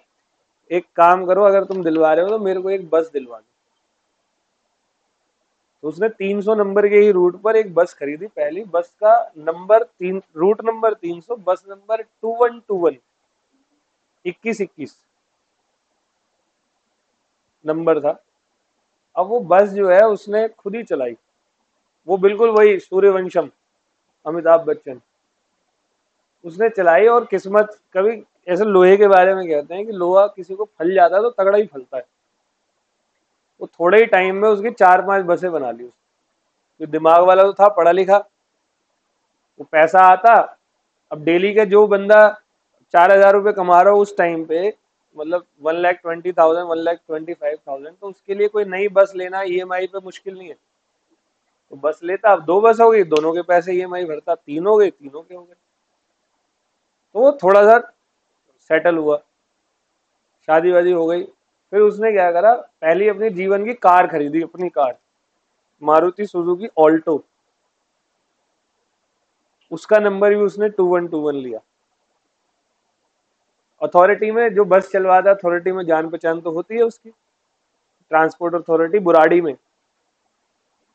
एक काम करो, अगर तुम दिलवा रहे हो तो मेरे को एक बस दिलवा दो। तो उसने 300 नंबर के ही रूट पर एक बस खरीदी, पहली बस का नंबर 3, रूट नंबर 300, बस नंबर 2121, 2121 नंबर था। अब वो बस जो है उसने खुद ही चलाई, वो बिल्कुल वही सूर्यवंशम, अमिताभ बच्चन, उसने चलाई। और किस्मत कभी, ऐसे लोहे के बारे में कहते हैं कि लोहा किसी को फल जाता है तो तगड़ा ही फलता है। वो थोड़े ही टाइम में उसकी 4-5 बसें बना ली उसने। जो दिमाग वाला तो था, पढ़ा लिखा, वो पैसा आता। अब डेली का जो बंदा 4,000 रुपये कमा रहा हो उस टाइम पे, मतलब 1,20,000, 1,25,000, तो उसके लिए कोई नई बस लेना ईएमआई पे मुश्किल नहीं है। तो बस लेता, अब 2 बस हो गई, दोनों के पैसे ईएमआई भरता, 3 हो गई, तीनों के हो गए। तो वो थोड़ा सा सेटल हुआ, शादी वादी हो गई। फिर उसने क्या करा, पहली अपनी जीवन की कार खरीदी, अपनी कार, मारुति सुजुकी ऑल्टो। उसका नंबर भी उसने 2121 लिया। अथॉरिटी में जो बस चलवाता, अथॉरिटी में जान पहचान तो होती है उसकी, ट्रांसपोर्ट अथॉरिटी बुराड़ी में।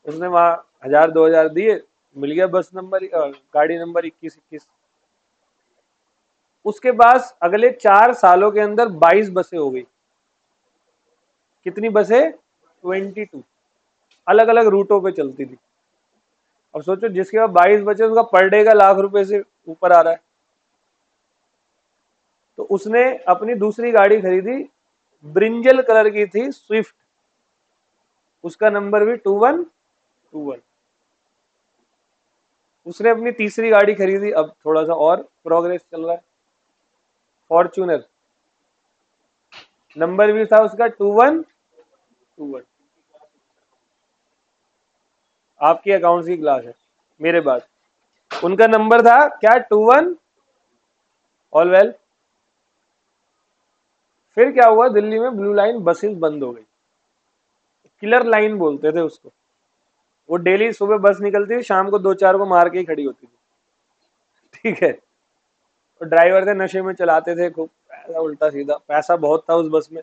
उसने वहां 1,000-2,000 दिए, मिल गया बस नंबर, गाड़ी नंबर 2121। उसके पास अगले 4 सालों के अंदर 22 बसें हो गई। कितनी बसें? 22। अलग अलग रूटों पे चलती थी। अब सोचो, जिसके पास 22 बचे उसका पर डे का ₹1,00,000 से ऊपर आ रहा है। तो उसने अपनी दूसरी गाड़ी खरीदी, ब्रिंजल कलर की थी, स्विफ्ट। उसका नंबर भी 2121। उसने अपनी तीसरी गाड़ी खरीदी, अब थोड़ा सा और प्रोग्रेस चल रहा है, फॉर्च्यूनर। नंबर भी था उसका 2121। आपकी अकाउंट्स की क्लास है मेरे बाद। उनका नंबर था क्या? 21। All well. फिर क्या हुआ, दिल्ली में ब्लू लाइन बसेस बंद हो गई। किलर लाइन बोलते थे उसको। वो डेली सुबह बस निकलती थी, शाम को 2-4 को मार के ही खड़ी होती थी। ठीक है। तो ड्राइवर थे, नशे में चलाते थे खूब, पैसा उल्टा सीधा, पैसा बहुत था उस बस में।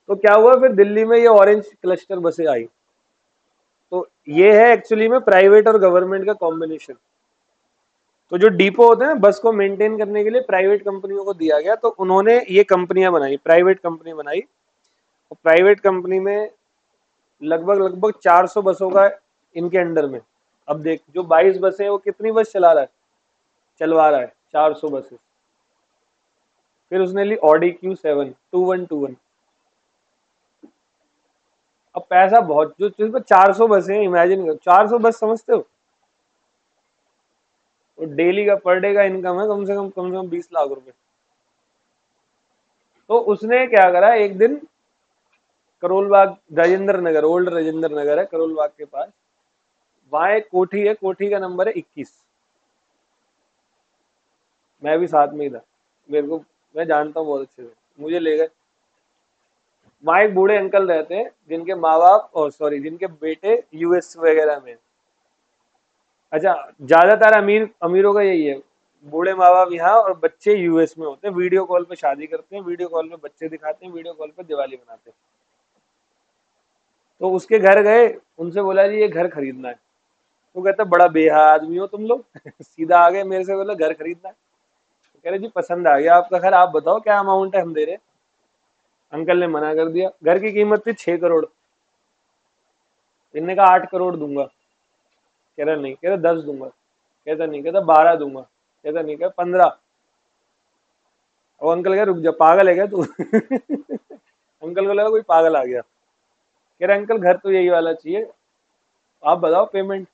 तो क्या हुआ, फिर दिल्ली में ये ऑरेंज क्लस्टर बसें आई। तो ये है एक्चुअली में प्राइवेट और गवर्नमेंट का कॉम्बिनेशन। तो जो डिपो होते हैं बस को मेंटेन करने के लिए प्राइवेट कंपनियों को दिया गया, तो उन्होंने ये कंपनियां बनाई, प्राइवेट कंपनी बनाई। और प्राइवेट कंपनी में लगभग लगभग 400 बसों का इनके अंडर में। अब देख, जो 22 बसें हैं वो कितनी बस चलवा रहा है? 400 बसेस। फिर उसने ली ऑडी Q7 2121। अब पैसा बहुत, जो जिस पर 400 बसें, इमेजिन करो 400 बस, समझते हो? तो डेली का, पर डे का इनकम है कम से कम 20 लाख रुपए। तो उसने क्या करा, एक दिन करोल बाग, राजेंद्र नगर, ओल्ड राजेंद्र नगर है करोल बाग के पास, वहां एक कोठी है, कोठी का नंबर है 21। मैं भी साथ में ही था, मेरे को, मैं जानता हूँ बहुत अच्छे से, मुझे ले गए। वहां एक बूढ़े अंकल रहते हैं जिनके माँ बाप, और सॉरी, जिनके बेटे यूएस वगैरह में। अच्छा, ज्यादातर अमीरों का यही है, बूढ़े माँ बाप यहाँ और बच्चे यूएस में होते हैं, वीडियो कॉल पे शादी करते हैं, वीडियो कॉल पे बच्चे दिखाते हैं, वीडियो कॉल पे दिवाली मनाते हैं। तो उसके घर गए, उनसे बोला जी ये घर खरीदना है। वो कहता बड़ा बेहा आदमी हो तुम लोग सीधा आ गए मेरे से, बोला घर खरीदना है। तो कह रहे जी पसंद आ गया आपका घर, आप बताओ क्या अमाउंट है, हम दे रहे हैं। अंकल ने मना कर दिया। घर की कीमत थी 6 करोड़। इनने कहा 8 करोड़ दूंगा। कह रहा नहीं, कह रहा 10 दूंगा, कहता नहीं, कहता 12 दूंगा, कहता नहीं, कह 15। और अंकल कह रुक जा, पागल है क्या तू अंकल को लगा कोई पागल आ गया। कह रहा अंकल घर तो यही वाला चाहिए, आप बताओ पेमेंट।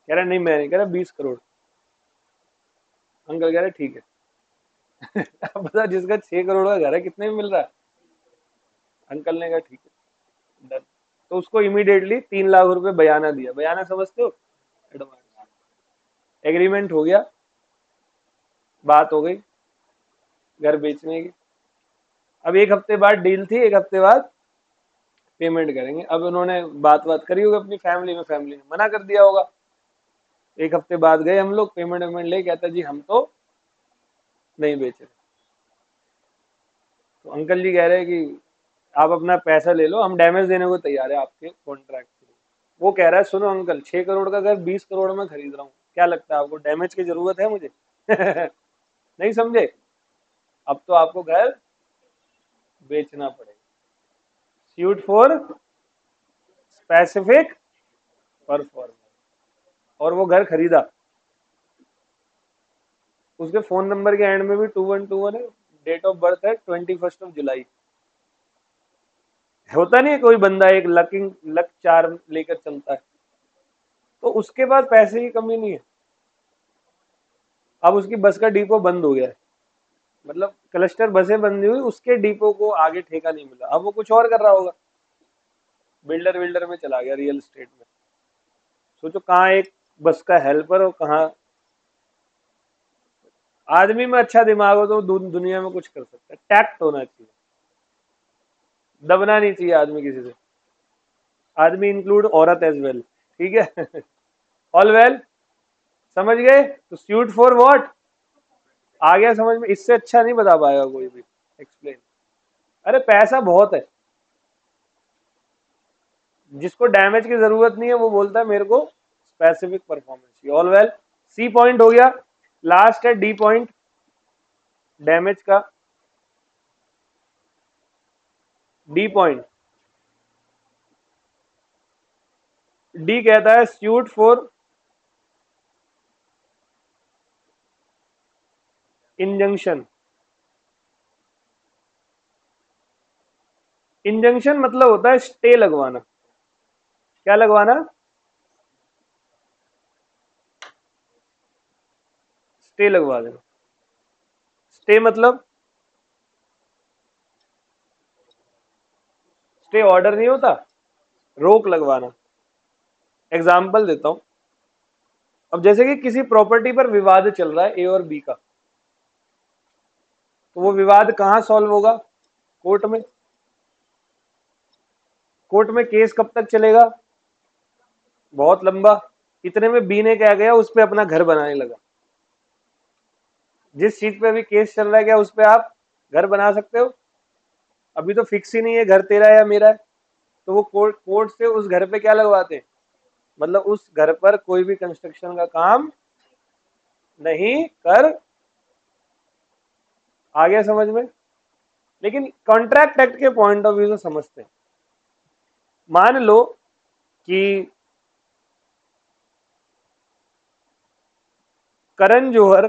कह रहा नहीं मैं नहीं, कह रहा 20 करोड़। अंकल कह रहे ठीक है अब बता, जिसका 6 करोड़ का घर है कितने में मिल रहा है? अंकल ने कहा ठीक है, डन। तो उसको इमीडिएटली 3 लाख रुपए बयाना दिया। बयाना समझते हो? एडवांस। एग्रीमेंट हो गया, बात हो गई घर बेचने की। अब 1 हफ्ते बाद डील थी, 1 हफ्ते बाद पेमेंट करेंगे। अब उन्होंने बात बात करी होगी अपनी फैमिली में, फैमिली ने मना कर दिया होगा। 1 हफ्ते बाद गए हम लोग, पेमेंट वेमेंट ले, कहता जी हम तो नहीं बेच रहे। तो अंकल जी कह रहे हैं कि आप अपना पैसा ले लो, हम डैमेज देने को तैयार है आपके कॉन्ट्रैक्ट के लिए। वो कह रहा है सुनो अंकल, 6 करोड़ का घर 20 करोड़ में खरीद रहा हूँ, क्या लगता है आपको डैमेज की जरूरत है मुझे नहीं समझे? अब तो आपको घर बेचना पड़ेगा। Suit for specific performance. और वो घर खरीदा, उसके फोन नंबर के एंड में भी 2121 है, डेट ऑफ बर्थ है 21 जुलाई। होता नहीं है कोई बंदा एक लक चार्म लेकर चलता है, तो उसके पास पैसे की कमी नहीं है। अब उसकी बस का डिपो बंद हो गया है, मतलब क्लस्टर बसें बंद हुई, उसके डिपो को आगे ठेका नहीं मिला, अब वो कुछ और कर रहा होगा, बिल्डर में चला गया, रियल एस्टेट में। सोचो कहाँ एक बस का हेल्पर और कहाँ। आदमी में अच्छा दिमाग हो तो दुनिया में कुछ कर सकता है। टैक्ट होना चाहिए, दबना नहीं चाहिए आदमी किसी से। आदमी इंक्लूड औरत एज वेल, ठीक है। ऑल वेल, समझ गए? तो सूट फॉर व्हाट आ गया समझ में? इससे अच्छा नहीं बता पाएगा कोई भी एक्सप्लेन। अरे पैसा बहुत है, जिसको डैमेज की जरूरत नहीं है वो बोलता है मेरे को specific performance. All well, C point हो गया, लास्ट है डी पॉइंट, डैमेज का। डी पॉइंट, डी कहता है सूट फॉर इंजंक्शन। इंजंक्शन मतलब होता है स्टे लगवाना। क्या लगवाना? स्टे लगवा देना। स्टे मतलब स्टे ऑर्डर नहीं होता, रोक लगवाना। एग्जाम्पल देता हूं, अब जैसे कि किसी प्रॉपर्टी पर विवाद चल रहा है ए और बी का, तो वो विवाद कहां सॉल्व होगा? कोर्ट में। कोर्ट में केस कब तक चलेगा? बहुत लंबा। इतने में बी ने क्या किया, उस पर अपना घर बनाने लगा। जिस चीज पे अभी केस चल रहा है, क्या उस पे आप घर बना सकते हो? अभी तो फिक्स ही नहीं है घर तेरा है या मेरा है। तो वो कोर्ट से उस घर पे क्या लगवाते हैं, मतलब उस घर पर कोई भी कंस्ट्रक्शन का काम नहीं कर। आ गया समझ में? लेकिन कॉन्ट्रैक्ट एक्ट के पॉइंट ऑफ व्यू से समझते हैं। मान लो कि करण जौहर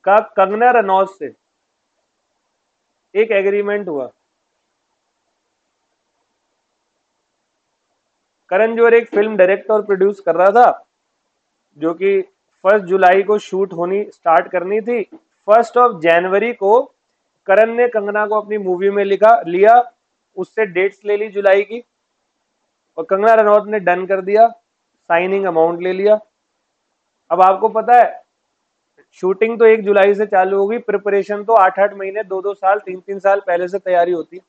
का कंगना रनौत से एक एग्रीमेंट हुआ। करण जौहर एक फिल्म डायरेक्ट और प्रोड्यूस कर रहा था, जो कि 1 जुलाई को शूट होनी स्टार्ट करनी थी। 1 जनवरी को करण ने कंगना को अपनी मूवी में लिया, उससे डेट्स ले ली जुलाई की, और कंगना रनौत ने डन कर दिया, साइनिंग अमाउंट ले लिया। अब आपको पता है शूटिंग तो 1 जुलाई से चालू होगी, प्रिपरेशन तो 8-8 महीने, 2-2 साल, 3-3 साल पहले से तैयारी होती है।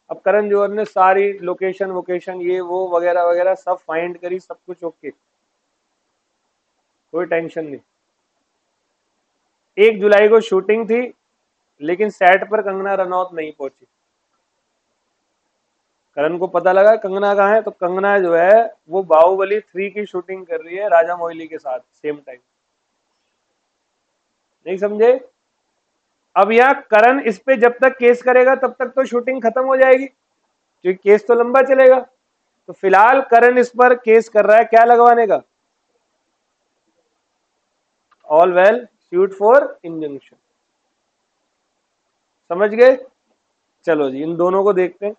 अब करण जौहर ने सारी लोकेशन वोकेशन ये वो वगैरह वगैरह सब फाइंड करी, सब कुछ ओके, कोई टेंशन नहीं। 1 जुलाई को शूटिंग थी, लेकिन सेट पर कंगना रनौत नहीं पहुंची। करण को पता लगा कंगना कहाँ है, तो कंगना जो है वो बाहुबली 3 की शूटिंग कर रही है राजा मोइली के साथ सेम टाइम। नहीं समझे? अब यहाँ करण इस पे जब तक केस करेगा तब तक तो शूटिंग खत्म हो जाएगी, क्योंकि केस तो लंबा चलेगा। तो फिलहाल करण इस पर केस कर रहा है क्या लगवाने का? All well, suit for injunction. समझ गए? चलो जी, इन दोनों को देखते हैं।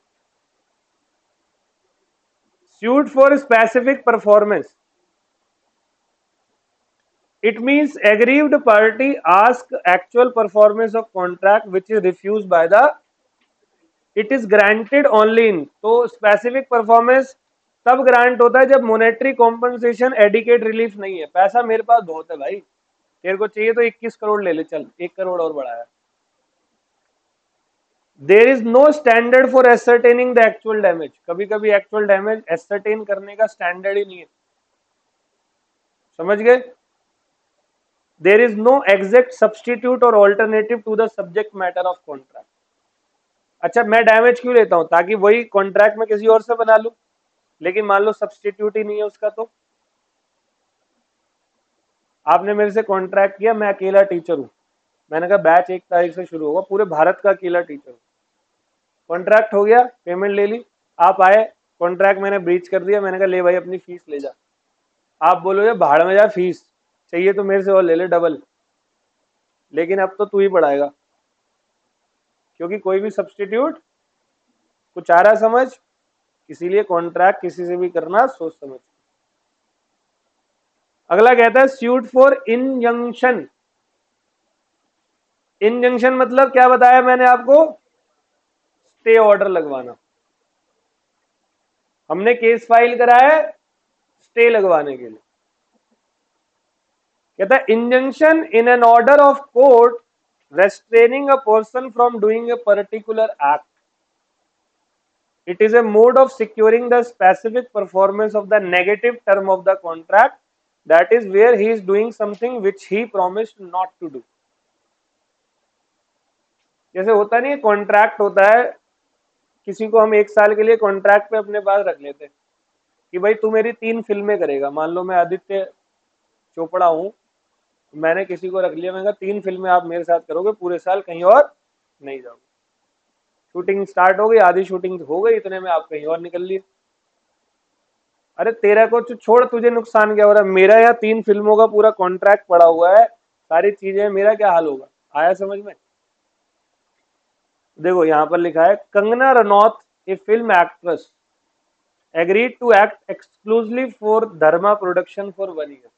Suit for specific performance, it means aggrieved party ask actual performance of contract which is refused by the, it is granted only in, तो specific performance तब ग्रांट होता है जब मॉनेटरी कॉम्पनसेशन एडिकेट रिलीफ नहीं है। पैसा मेरे पास बहुत है भाई, तेरे को चाहिए तो 21 करोड़ ले ले, चल 1 करोड़ और बढ़ाया। There is no standard for ascertaining the actual damage, कभी कभी एक्चुअल डैमेज एसरटेन करने का स्टैंडर्ड ही नहीं है। समझ गए? There is no exact substitute और alternative to the subject matter of contract. अच्छा, मैं डैमेज क्यों लेता हूं? ताकि वही कॉन्ट्रैक्ट में किसी और से बना लूं, लेकिन मान लो सब्सटीट्यूट ही नहीं है उसका, तो आपने मेरे से कॉन्ट्रैक्ट किया, मैं अकेला टीचर हूं, मैंने कहा बैच 1 तारीख से शुरू होगा, पूरे भारत का अकेला टीचर हूं, कॉन्ट्रैक्ट हो गया, पेमेंट ले ली, आप आए, कॉन्ट्रैक्ट मैंने ब्रीच कर दिया, मैंने कहा ले भाई अपनी फीस ले जा। आप बोलोगे भाड़ में जा, फीस चाहिए तो मेरे से और ले ले डबल, लेकिन अब तो तू ही पढ़ाएगा, क्योंकि कोई भी सब्सटीट्यूट कुछ आ रहा समझ, इसीलिए कॉन्ट्रैक्ट किसी से भी करना सोच समझ। अगला कहता है सूट फॉर इंजंक्शन। इंजंक्शन मतलब क्या बताया मैंने आपको, स्टे ऑर्डर लगवाना। हमने केस फाइल करा है स्टे लगवाने के लिए। कहता है injunction in an order of court restraining a person from doing a particular act. It is a mode of securing the specific performance of the negative term of the contract, that is where he is doing something which he promised not to do. जैसे होता नहीं है, contract होता है, किसी को हम 1 साल के लिए कॉन्ट्रैक्ट पे अपने पास रख लेते हैं कि भाई तू मेरी 3 फिल्में करेगा। मान लो मैं आदित्य चोपड़ा हूं, मैंने किसी को रख लिया, मैंने कहा 3 फिल्में आप मेरे साथ करोगे, पूरे साल कहीं और नहीं जाओगे। शूटिंग स्टार्ट हो गई, आधी शूटिंग हो गई, इतने में आप कहीं और निकल लिए। अरे तेरा को छोड़, तुझे नुकसान क्या हो रहा है, मेरा यहाँ 3 फिल्मों का पूरा कॉन्ट्रैक्ट पड़ा हुआ है, सारी चीजें, मेरा क्या हाल होगा। आया समझ में। देखो यहाँ पर लिखा है Kangana Ranaut a film actress agreed to act exclusively for Dharma production for 1 year.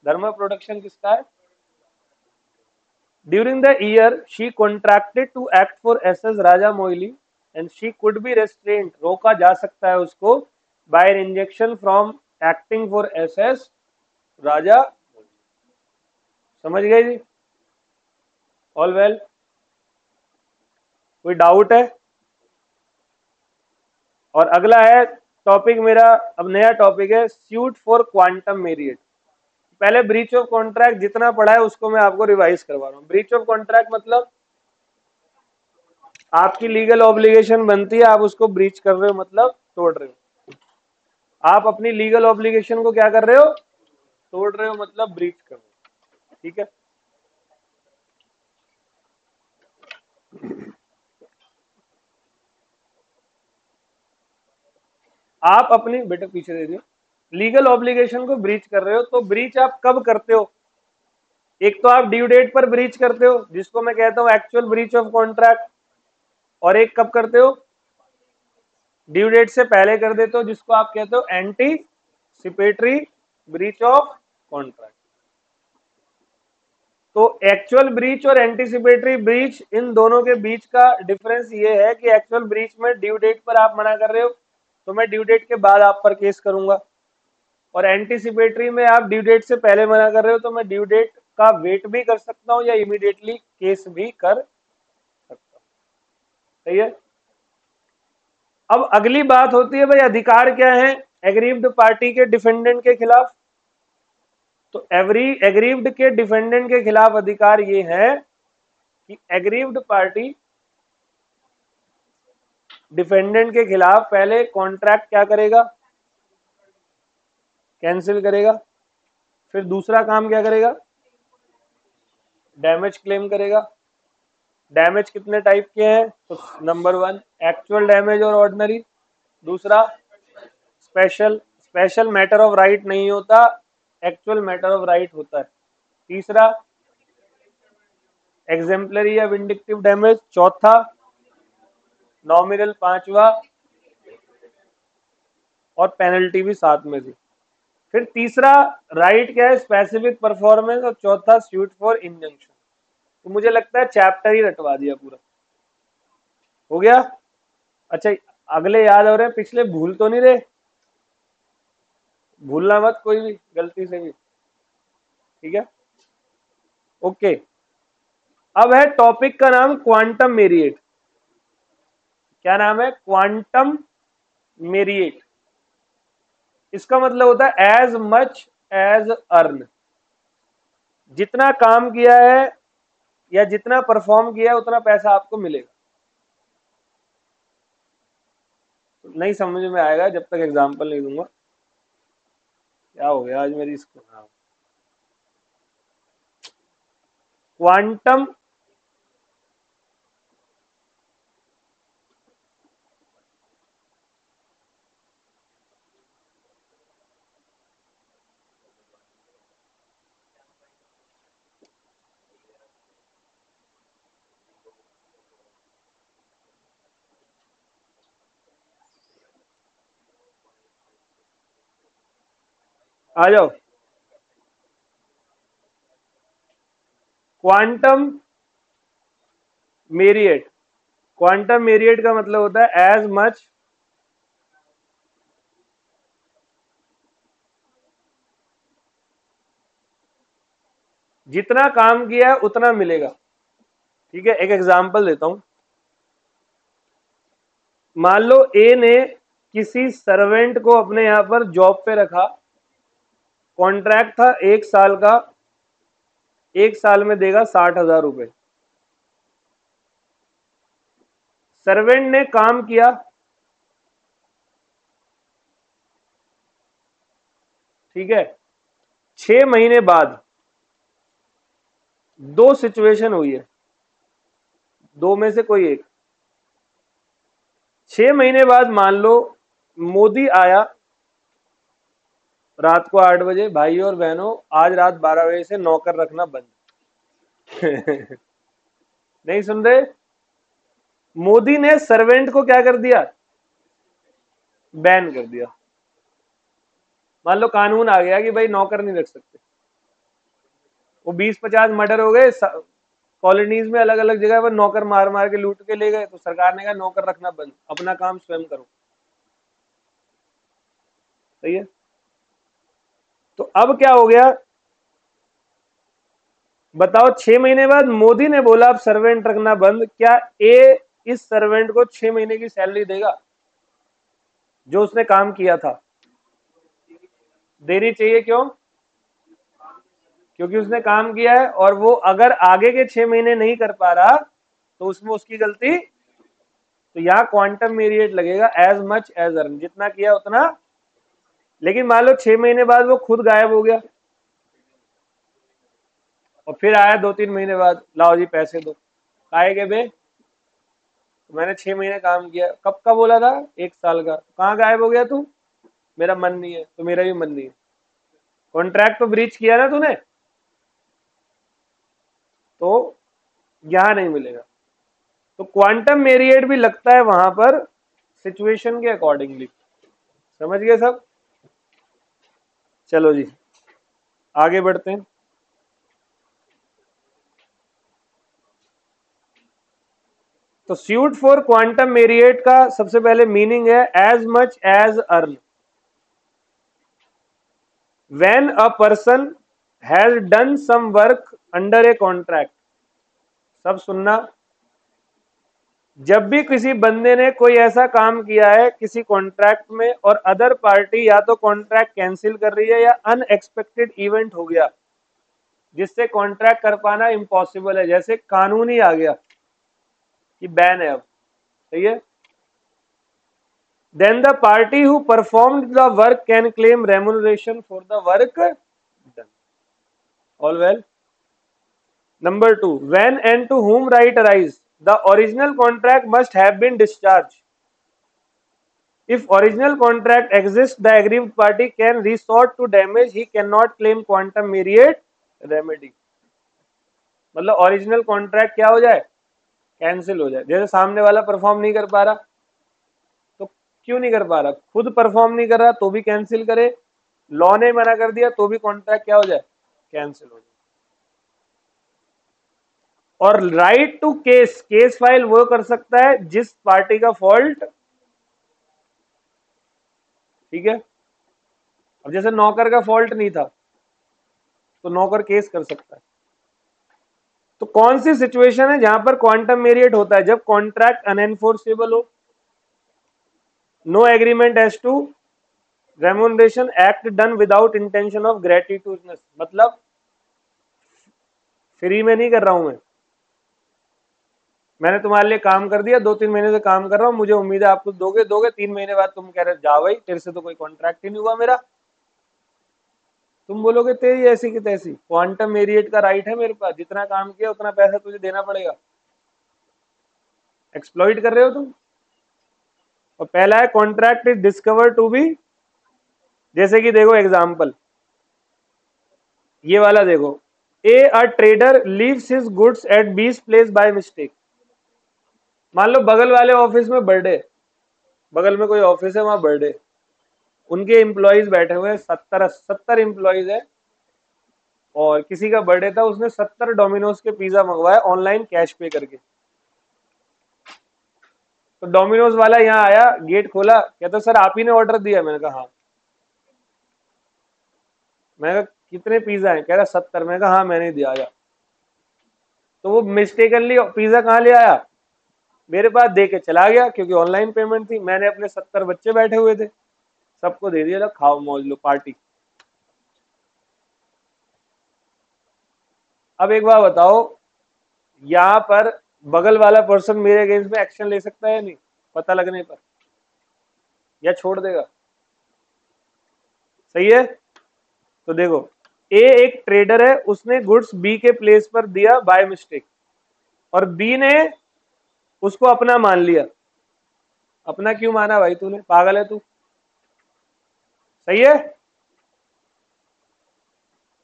Dharma production किसका है। During the year she contracted to act for S S Raja Moili and she could be restraint, रोका जा सकता है उसको by an injection from acting for S S Raja. समझ गए जी, ऑल वेल। कोई डाउट है। और अगला है टॉपिक मेरा, अब नया टॉपिक है सूट फॉर क्वांटम मेरिट। पहले ब्रीच ऑफ कॉन्ट्रैक्ट जितना पढ़ा है उसको मैं आपको रिवाइज करवा रहा हूँ। ब्रीच ऑफ कॉन्ट्रैक्ट मतलब आपकी लीगल ऑब्लिगेशन बनती है, आप उसको ब्रीच कर रहे हो मतलब तोड़ रहे हो। आप अपनी लीगल ऑब्लिगेशन को क्या कर रहे हो, तोड़ रहे हो मतलब ब्रीच कर रहे हो। ठीक है। आप अपनी, बेटा पीछे दे दियो, लीगल ऑब्लिगेशन को ब्रीच कर रहे हो, तो ब्रीच आप कब करते हो। एक तो आप ड्यू डेट पर ब्रीच करते हो, जिसको मैं कहता हूं एक्चुअल ब्रीच ऑफ कॉन्ट्रैक्ट, और एक कब करते हो, ड्यू डेट से पहले कर देते हो, जिसको आप कहते हो एंटीसिपेटरी ब्रीच ऑफ कॉन्ट्रैक्ट। तो एक्चुअल ब्रीच और एंटीसिपेटरी ब्रीच, इन दोनों के बीच का डिफरेंस ये है कि एक्चुअल ब्रीच में ड्यू डेट पर आप मना कर रहे हो तो मैं ड्यू डेट के बाद आप पर केस करूंगा, और एंटीसिपेटरी में आप ड्यू डेट से पहले मना कर रहे हो तो मैं ड्यू डेट का वेट भी कर सकता हूं या इमीडिएटली केस भी कर सकता हूं। सही है। अब अगली बात होती है भाई अधिकार क्या है एग्रीव्ड पार्टी के डिफेंडेंट के खिलाफ। तो एग्रीव्ड के डिफेंडेंट के खिलाफ अधिकार ये है कि एग्रीव्ड पार्टी डिफेंडेंट के खिलाफ पहले कॉन्ट्रैक्ट क्या करेगा, कैंसिल करेगा। फिर दूसरा काम क्या करेगा, डैमेज क्लेम करेगा। डैमेज कितने टाइप के हैं, तो नंबर 1 एक्चुअल डैमेज और ऑर्डिनरी, दूसरा special, special matter of right नहीं होता, एक्चुअल मैटर ऑफ राइट होता है। तीसरा एग्जेम्पलरी या विंडिक्टिव डैमेज, चौथा नॉमिनल, पांचवा, और पेनल्टी भी साथ में थी। फिर तीसरा राइट क्या है, स्पेसिफिक परफॉर्मेंस, और चौथा सूट फॉर इंजंक्शन। तो मुझे लगता है चैप्टर ही रटवा दिया पूरा, हो गया। अच्छा अगले याद हो रहे हैं, पिछले भूल तो नहीं रहे, भूलना मत कोई भी गलती से भी, ठीक है। ओके, अब है टॉपिक का नाम क्वांटम मेरिएट। क्या नाम है, क्वांटम मेरिएट। इसका मतलब होता है एज मच एज अर्न, जितना काम किया है या जितना परफॉर्म किया है उतना पैसा आपको मिलेगा। नहीं समझ में आएगा जब तक एग्जांपल नहीं दूंगा। क्या हो गया आज मेरी इसको, हाँ क्वांटम आ जाओ। क्वांटम मेरिएट, क्वांटम मेरिएट का मतलब होता है एज मच जितना काम किया है उतना मिलेगा। ठीक है, एक एग्जांपल देता हूं। मान लो ए ने किसी सर्वेंट को अपने यहां पर जॉब पे रखा, कॉन्ट्रैक्ट था 1 साल का, 1 साल में देगा 60,000 रुपए। सर्वेंट ने काम किया, ठीक है, 6 महीने बाद दो सिचुएशन हुई है, दो में से कोई एक। 6 महीने बाद मान लो मोदी आया रात को 8 बजे, भाई और बहनों आज रात 12 बजे से नौकर रखना बंद। नहीं सुन रहे? मोदी ने सर्वेंट को क्या कर दिया? बैन कर दिया। मान लो कानून आ गया कि भाई नौकर नहीं रख सकते, वो 20-50 मर्डर हो गए कॉलोनीज में, अलग अलग जगह पर नौकर मार मार के लूट के ले गए, तो सरकार ने कहा नौकर रखना बंद, अपना काम स्वयं करो। सही है। तो अब क्या हो गया बताओ? 6 महीने बाद मोदी ने बोला अब सर्वेंट रखना बंद, क्या ए इस सर्वेंट को 6 महीने की सैलरी देगा जो उसने काम किया था? देनी चाहिए। क्यों? क्योंकि उसने काम किया है, और वो अगर आगे के 6 महीने नहीं कर पा रहा तो उसमें उसकी गलती। तो यहां क्वांटम मेरिएट लगेगा, एज मच एज अर्न, जितना किया उतना। लेकिन मान लो 6 महीने बाद वो खुद गायब हो गया और फिर आया 2-3 महीने बाद, लाओ जी पैसे दो, आएगे बे, तो मैंने 6 महीने काम किया, कब का बोला था? 1 साल का, कहाँ गायब हो गया तू? मेरा मन नहीं है, तो मेरा भी मन नहीं है। कॉन्ट्रैक्ट तो ब्रीच किया ना तूने, तो यहां नहीं मिलेगा। तो क्वांटम मेरिएट भी लगता है वहां पर सिचुएशन के अकॉर्डिंगली। समझ गए सब? चलो जी आगे बढ़ते हैं। तो सूट फॉर क्वांटम मेरिएट का सबसे पहले मीनिंग है as much as earn, when a person has done some work under a contract. सब सुनना, जब भी किसी बंदे ने कोई ऐसा काम किया है किसी कॉन्ट्रैक्ट में और अदर पार्टी या तो कॉन्ट्रैक्ट कैंसिल कर रही है या अनएक्सपेक्टेड इवेंट हो गया जिससे कॉन्ट्रैक्ट कर पाना इम्पॉसिबल है, जैसे कानून ही आ गया कि बैन है अब, सही है, then the party who performed the work can claim remuneration for the work done. All well. Number 2, when and to whom right arise, the original contract must have been discharged. If original contract exists, the aggrieved party can resort to damage, he cannot claim quantum merit remedy. मतलब original contract क्या हो जाए? Cancel हो जाए। जैसे सामने वाला perform नहीं कर पा रहा, तो क्यों नहीं कर पा रहा? खुद परफॉर्म नहीं कर रहा तो भी कैंसिल करे, लॉ ने मना कर दिया तो भी कॉन्ट्रैक्ट क्या हो जाए? कैंसिल हो जाए। और right to case, case file वो कर सकता है जिस पार्टी का फॉल्ट, ठीक है। अब जैसे नौकर का फॉल्ट नहीं था तो नौकर केस कर सकता है। तो कौन सी सिचुएशन है जहां पर क्वांटम मेरिएट होता है? जब कॉन्ट्रैक्ट अनएनफोर्सेबल हो, no agreement as to remuneration, act done without intention of gratitudeness, मतलब फ्री में नहीं कर रहा हूं मैंने तुम्हारे लिए काम कर दिया, 2-3 महीने से काम कर रहा हूं, मुझे उम्मीद है आप कुछ दोगे, 3 महीने बाद तुम कह रहे जा भाई तेरे से तो कोई कॉन्ट्रैक्ट ही नहीं हुआ मेरा, तुम बोलोगे तेरी ऐसी की तैसी। क्वांटम मेरिएट का राइट है मेरे पास, जितना काम किया उतना पैसा तुझे देना पड़ेगा। एक्सप्लॉइट कर रहे हो तुम। और पहला है contract is discover to be, जैसे कि देखो एग्जांपल ये वाला देखो, a trader leaves his goods at B's place by mistake. मान लो बगल वाले ऑफिस में बर्थडे, बगल में कोई ऑफिस है वहां बर्थडे, उनके एम्प्लॉयज बैठे हुए हैं, 70 एम्प्लॉयज है, और किसी का बर्थडे था, उसने 70 डोमिनोज के पिज्जा मंगवाया ऑनलाइन कैश पे करके। तो डोमिनोज वाला यहाँ आया, गेट खोला, कहता सर आप ही ने ऑर्डर दिया? मैंने कहा हाँ। मैं कहा कितने पिज्जा हैं? कह रहा 70। मैं कहा हाँ मैंने दिया। आया तो वो मिस्टेकनली पिज्जा कहाँ ले आया, मेरे पास दे के चला गया, क्योंकि ऑनलाइन पेमेंट थी। मैंने अपने 70 बच्चे बैठे हुए थे, सबको दे दिया, लो खाओ मौज लो पार्टी। अब एक बात बताओ, यहाँ पर बगल वाला पर्सन मेरे अगेंस्ट में एक्शन ले सकता है या नहीं पता लगने पर, या छोड़ देगा? सही है। तो देखो, ए एक ट्रेडर है, उसने गुड्स बी के प्लेस पर दिया बाय मिस्टेक, और बी ने उसको अपना मान लिया। अपना क्यों माना भाई तूने, पागल है तू? सही है।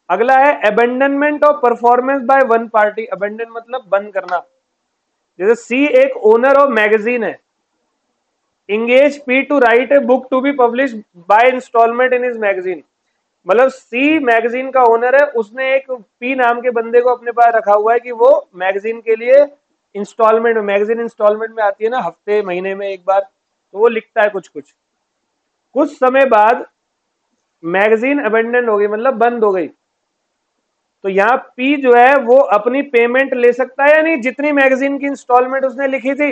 अगला है abandonment of performance by one party. Abandon मतलब बंद करना। जैसे सी एक ओनर ऑफ मैगजीन है, engage P to write a book to be publish by instalment in his magazine. मतलब सी मैगजीन का ओनर है, उसने एक पी नाम के बंदे को अपने पास रखा हुआ है कि वो मैगजीन के लिए इंस्टॉलमेंट, मैगजीन इंस्टॉलमेंट में आती है ना, हफ्ते महीने में एक बार, तो वो लिखता है कुछ कुछ। कुछ समय बाद मैगजीन अबेंडन हो गई, मतलब बंद हो गई, तो यहाँ पी जो है वो अपनी पेमेंट ले सकता है या नहीं, जितनी मैगजीन की इंस्टॉलमेंट उसने लिखी थी?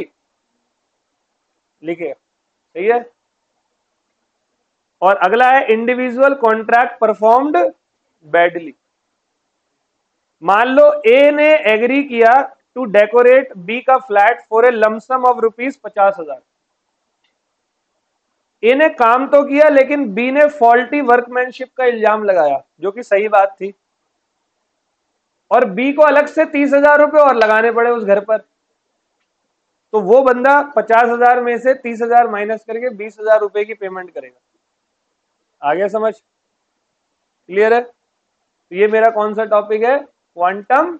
लिखे। सही है। और अगला है इंडिविजुअल कॉन्ट्रैक्ट परफॉर्म्ड बैडली। मान लो ए ने एग्री किया टू डेकोरेट बी का flat for a lump sum of ₹50,000। ए ने काम तो किया, लेकिन बी ने फॉल्टी वर्कमैनशिप का इल्जाम लगाया, जो कि सही बात थी, और बी को अलग से 30,000 रुपए और लगाने पड़े उस घर पर। तो वो बंदा 50,000 में से 30,000 माइनस करके 20,000 रुपए की पेमेंट करेगा। आ गया समझ? क्लियर है? तो ये मेरा कौन सा टॉपिक है? क्वांटम।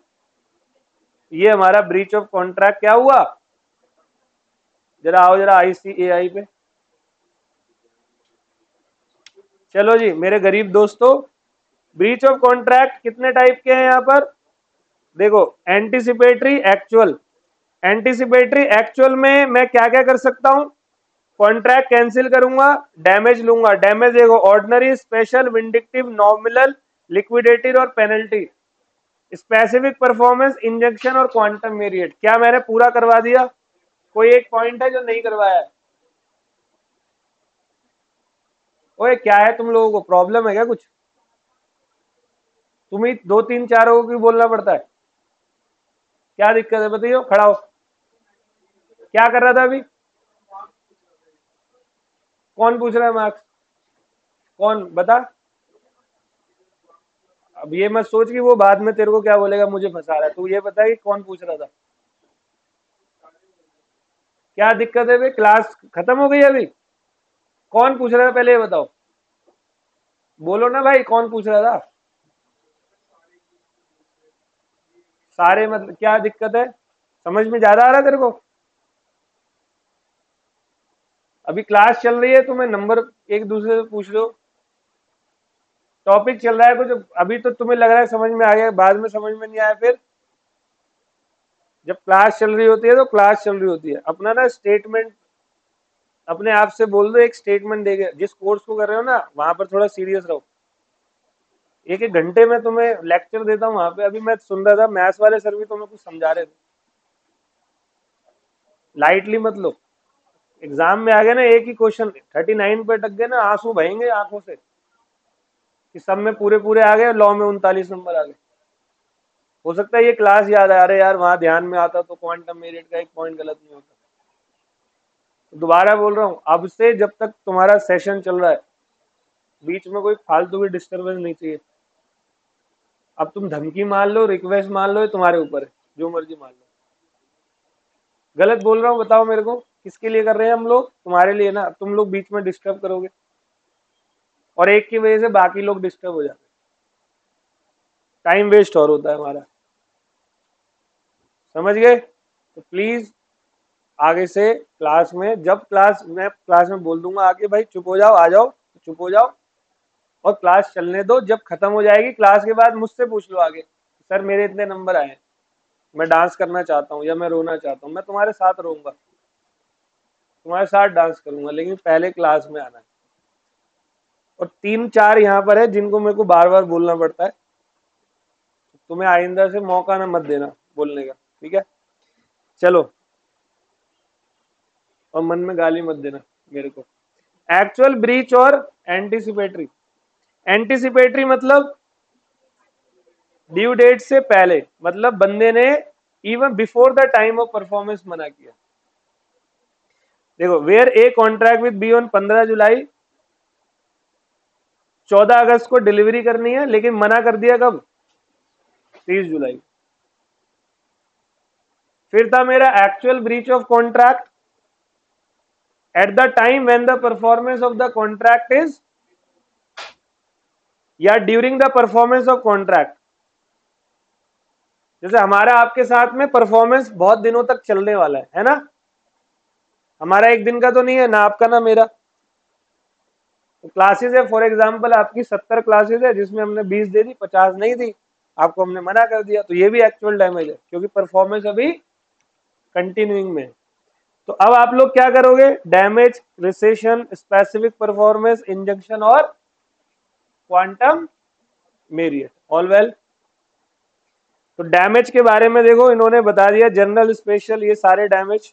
ये हमारा ब्रीच ऑफ कॉन्ट्रैक्ट क्या हुआ? जरा आओ जरा ICAI पे। चलो जी मेरे गरीब दोस्तों, ब्रीच ऑफ कॉन्ट्रैक्ट कितने टाइप के हैं यहाँ पर? देखो, एंटीसिपेटरी, एक्चुअल। एंटीसिपेटरी एक्चुअल में मैं क्या क्या कर सकता हूं? कॉन्ट्रैक्ट कैंसिल करूंगा, डैमेज लूंगा। डैमेज देखो, ordinary, special, vindictive, nominal, liquidated और पेनल्टी। स्पेसिफिक परफॉर्मेंस, इंजेक्शन और क्वांटम वेरिएट। क्या मैंने पूरा करवा दिया? कोई एक पॉइंट है जो नहीं करवाया है? ओए क्या है तुम लोगों को, प्रॉब्लम है क्या कुछ? तुम्हें 2 3 4 लोगों की बोलना पड़ता है? क्या दिक्कत है बताइए, खड़ा हो। क्या कर रहा था अभी? कौन पूछ रहा है मार्क्स? कौन बता? अब ये मत सोच कि वो बाद में तेरे को क्या बोलेगा, मुझे फंसा रहा है। तू ये बता कि कौन पूछ रहा था? क्या दिक्कत है भाई? क्लास खत्म हो गई अभी? कौन पूछ रहा है पहले ये बताओ? बोलो ना भाई, कौन पूछ रहा था? सारे मतलब क्या दिक्कत है? समझ में ज्यादा आ रहा है तेरे को? अभी क्लास चल रही है, तुम्हें नंबर एक दूसरे से पूछ लो। टॉपिक चल रहा है कुछ, अभी तो तुम्हें लग रहा है समझ में आ गया, बाद में समझ में नहीं आया फिर? जब क्लास चल रही होती है तो क्लास चल रही होती है। अपना ना स्टेटमेंट अपने आप से बोल दो, एक स्टेटमेंट देके, जिस कोर्स को कर रहे हो ना वहां पर थोड़ा सीरियस रहो। एक एक घंटे में तुम्हें लेक्चर देता हूँ वहां पे। अभी मैं सुन रहा था, मैथ्स वाले सर भी तुम्हें कुछ समझा रहे थे। लाइटली मत लो। एग्जाम में आ गया ना एक ही क्वेश्चन 39 पे अटक गए ना, आंसू बहेंगे आंखों से कि सब में पूरे पूरे आ गए, लॉ में 39 नंबर आ गए। हो सकता है ये क्लास याद आ रहे यार, वहां ध्यान में आता तो क्वांटम मेरिट का एक पॉइंट गलत नहीं होता। तो दोबारा बोल रहा हूँ, अब से जब तक तुम्हारा सेशन चल रहा है, बीच में कोई फालतू की डिस्टर्बेंस नहीं चाहिए। अब तुम धमकी मान लो, रिक्वेस्ट मान लो, ये तुम्हारे ऊपर है, जो मर्जी मान लो। गलत बोल रहा हूँ बताओ मेरे को? किसके लिए कर रहे हैं हम लोग? तुम्हारे लिए ना। तुम लोग बीच में डिस्टर्ब करोगे, और एक की वजह से बाकी लोग डिस्टर्ब हो जाते हैं, टाइम वेस्ट और होता है हमारा। समझ गए? तो प्लीज आगे से क्लास में, जब क्लास मैं क्लास में बोल दूंगा आके भाई चुप हो जाओ, आ जाओ, चुप हो जाओ और क्लास चलने दो। जब खत्म हो जाएगी क्लास के बाद मुझसे पूछ लो आगे, सर मेरे इतने नंबर आए, मैं डांस करना चाहता हूँ या मैं रोना चाहता हूँ, मैं तुम्हारे साथ रहूंगा, तुम्हारे साथ डांस करूंगा, लेकिन पहले क्लास में आना है। और 3-4 यहाँ पर है जिनको मेरे को बार बार बोलना पड़ता है, तुम्हें आइंदा से मौका ना मत देना बोलने का, ठीक है? चलो, और मन में गाली मत देना मेरे को। एक्चुअल, ब्रीच और एंटीसिपेटरी। एंटीसिपेटरी मतलब ड्यू डेट से पहले, मतलब बंदे ने even before the time of performance मना किया। देखो, where a contract with B on 15 July, 14 अगस्त को डिलीवरी करनी है, लेकिन मना कर दिया कब? 30 जुलाई। फिर था मेरा actual breach of contract at the time when the performance of the contract is, या during the performance of contract. जैसे हमारा आपके साथ में परफॉर्मेंस बहुत दिनों तक चलने वाला है ना? हमारा एक दिन का तो नहीं है ना, आपका ना मेरा। तो क्लासेस है, फॉर एग्जांपल आपकी 70 क्लासेस है जिसमें हमने 20 दे दी, 50 नहीं दी, आपको हमने मना कर दिया, तो ये भी एक्चुअल डैमेज है क्योंकि परफॉर्मेंस अभी कंटिन्यूइंग में। तो अब आप लोग क्या करोगे? Damage, recession, specific performance, injunction और क्वांटम मेरिट। All well? तो डैमेज के बारे में देखो, इन्होंने बता दिया जनरल, स्पेशल, ये सारे डैमेज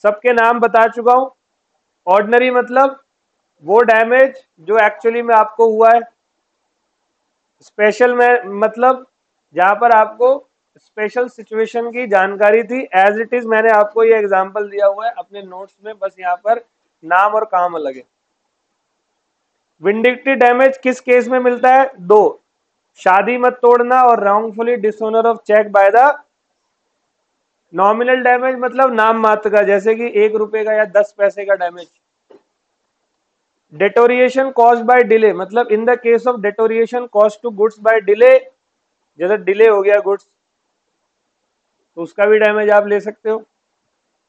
सबके नाम बता चुका हूं। ऑर्डिनरी मतलब वो डैमेज जो एक्चुअली में आपको हुआ है। स्पेशल में मतलब जहां पर आपको स्पेशल सिचुएशन की जानकारी थी। एज इट इज मैंने आपको ये एग्जांपल दिया हुआ है अपने नोट्स में, बस यहाँ पर नाम और काम अलग है। विंडिक्टिव डैमेज किस केस में मिलता है? दो, शादी मत तोड़ना और wrongfully dishonour of cheque by the. Nominal damage मतलब नाम मात्र का, जैसे कि 1 रुपए का या 10 पैसे का damage. Deterioration cause by delay मतलब in the case of deterioration cause to goods by delay, जैसे डिले हो गया गुड्स तो उसका भी डैमेज आप ले सकते हो।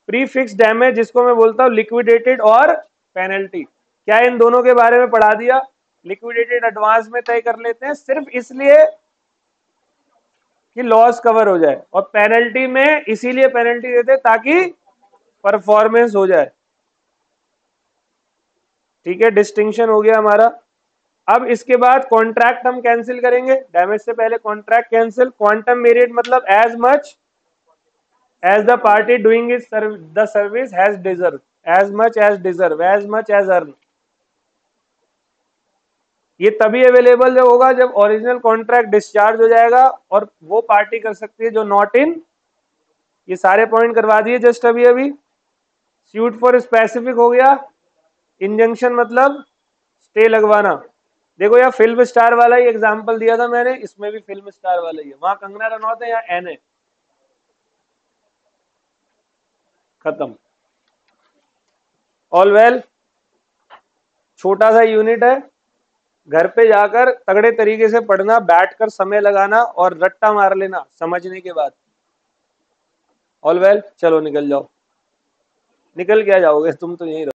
प्री फिक्स डैमेज जिसको मैं बोलता हूं लिक्विडेटेड और पेनल्टी, क्या इन दोनों के बारे में पढ़ा दिया? लिक्विडेटेड एडवांस में तय कर लेते हैं सिर्फ इसलिए कि लॉस कवर हो जाए, और पेनल्टी में इसीलिए पेनल्टी देते हैं ताकि परफॉर्मेंस हो जाए। ठीक है, डिस्टिंक्शन हो गया हमारा। अब इसके बाद कॉन्ट्रैक्ट हम कैंसिल करेंगे, डैमेज से पहले कॉन्ट्रैक्ट कैंसिल। क्वांटम मेरिट मतलब as much as the party doing is the service has deserve, as much as deserve, as much as earn. ये तभी अवेलेबल होगा जब ओरिजिनल कॉन्ट्रैक्ट डिस्चार्ज हो जाएगा, और वो पार्टी कर सकती है जो नॉट इन, ये सारे पॉइंट करवा दिए जस्ट अभी अभी। सूट फॉर स्पेसिफिक हो गया। इंजंक्शन मतलब स्टे लगवाना। देखो यार, फिल्म स्टार वाला ही एग्जांपल दिया था मैंने, इसमें भी फिल्म स्टार वाला ही है, वहां कंगना रनौत है, यहाँ एन है, खत्म। ऑल वेल, छोटा सा यूनिट है, घर पे जाकर तगड़े तरीके से पढ़ना, बैठकर समय लगाना और रट्टा मार लेना समझने के बाद। ऑल वेल, चलो निकल जाओ। निकल क्या जाओगे, तुम तो यहीं रहो।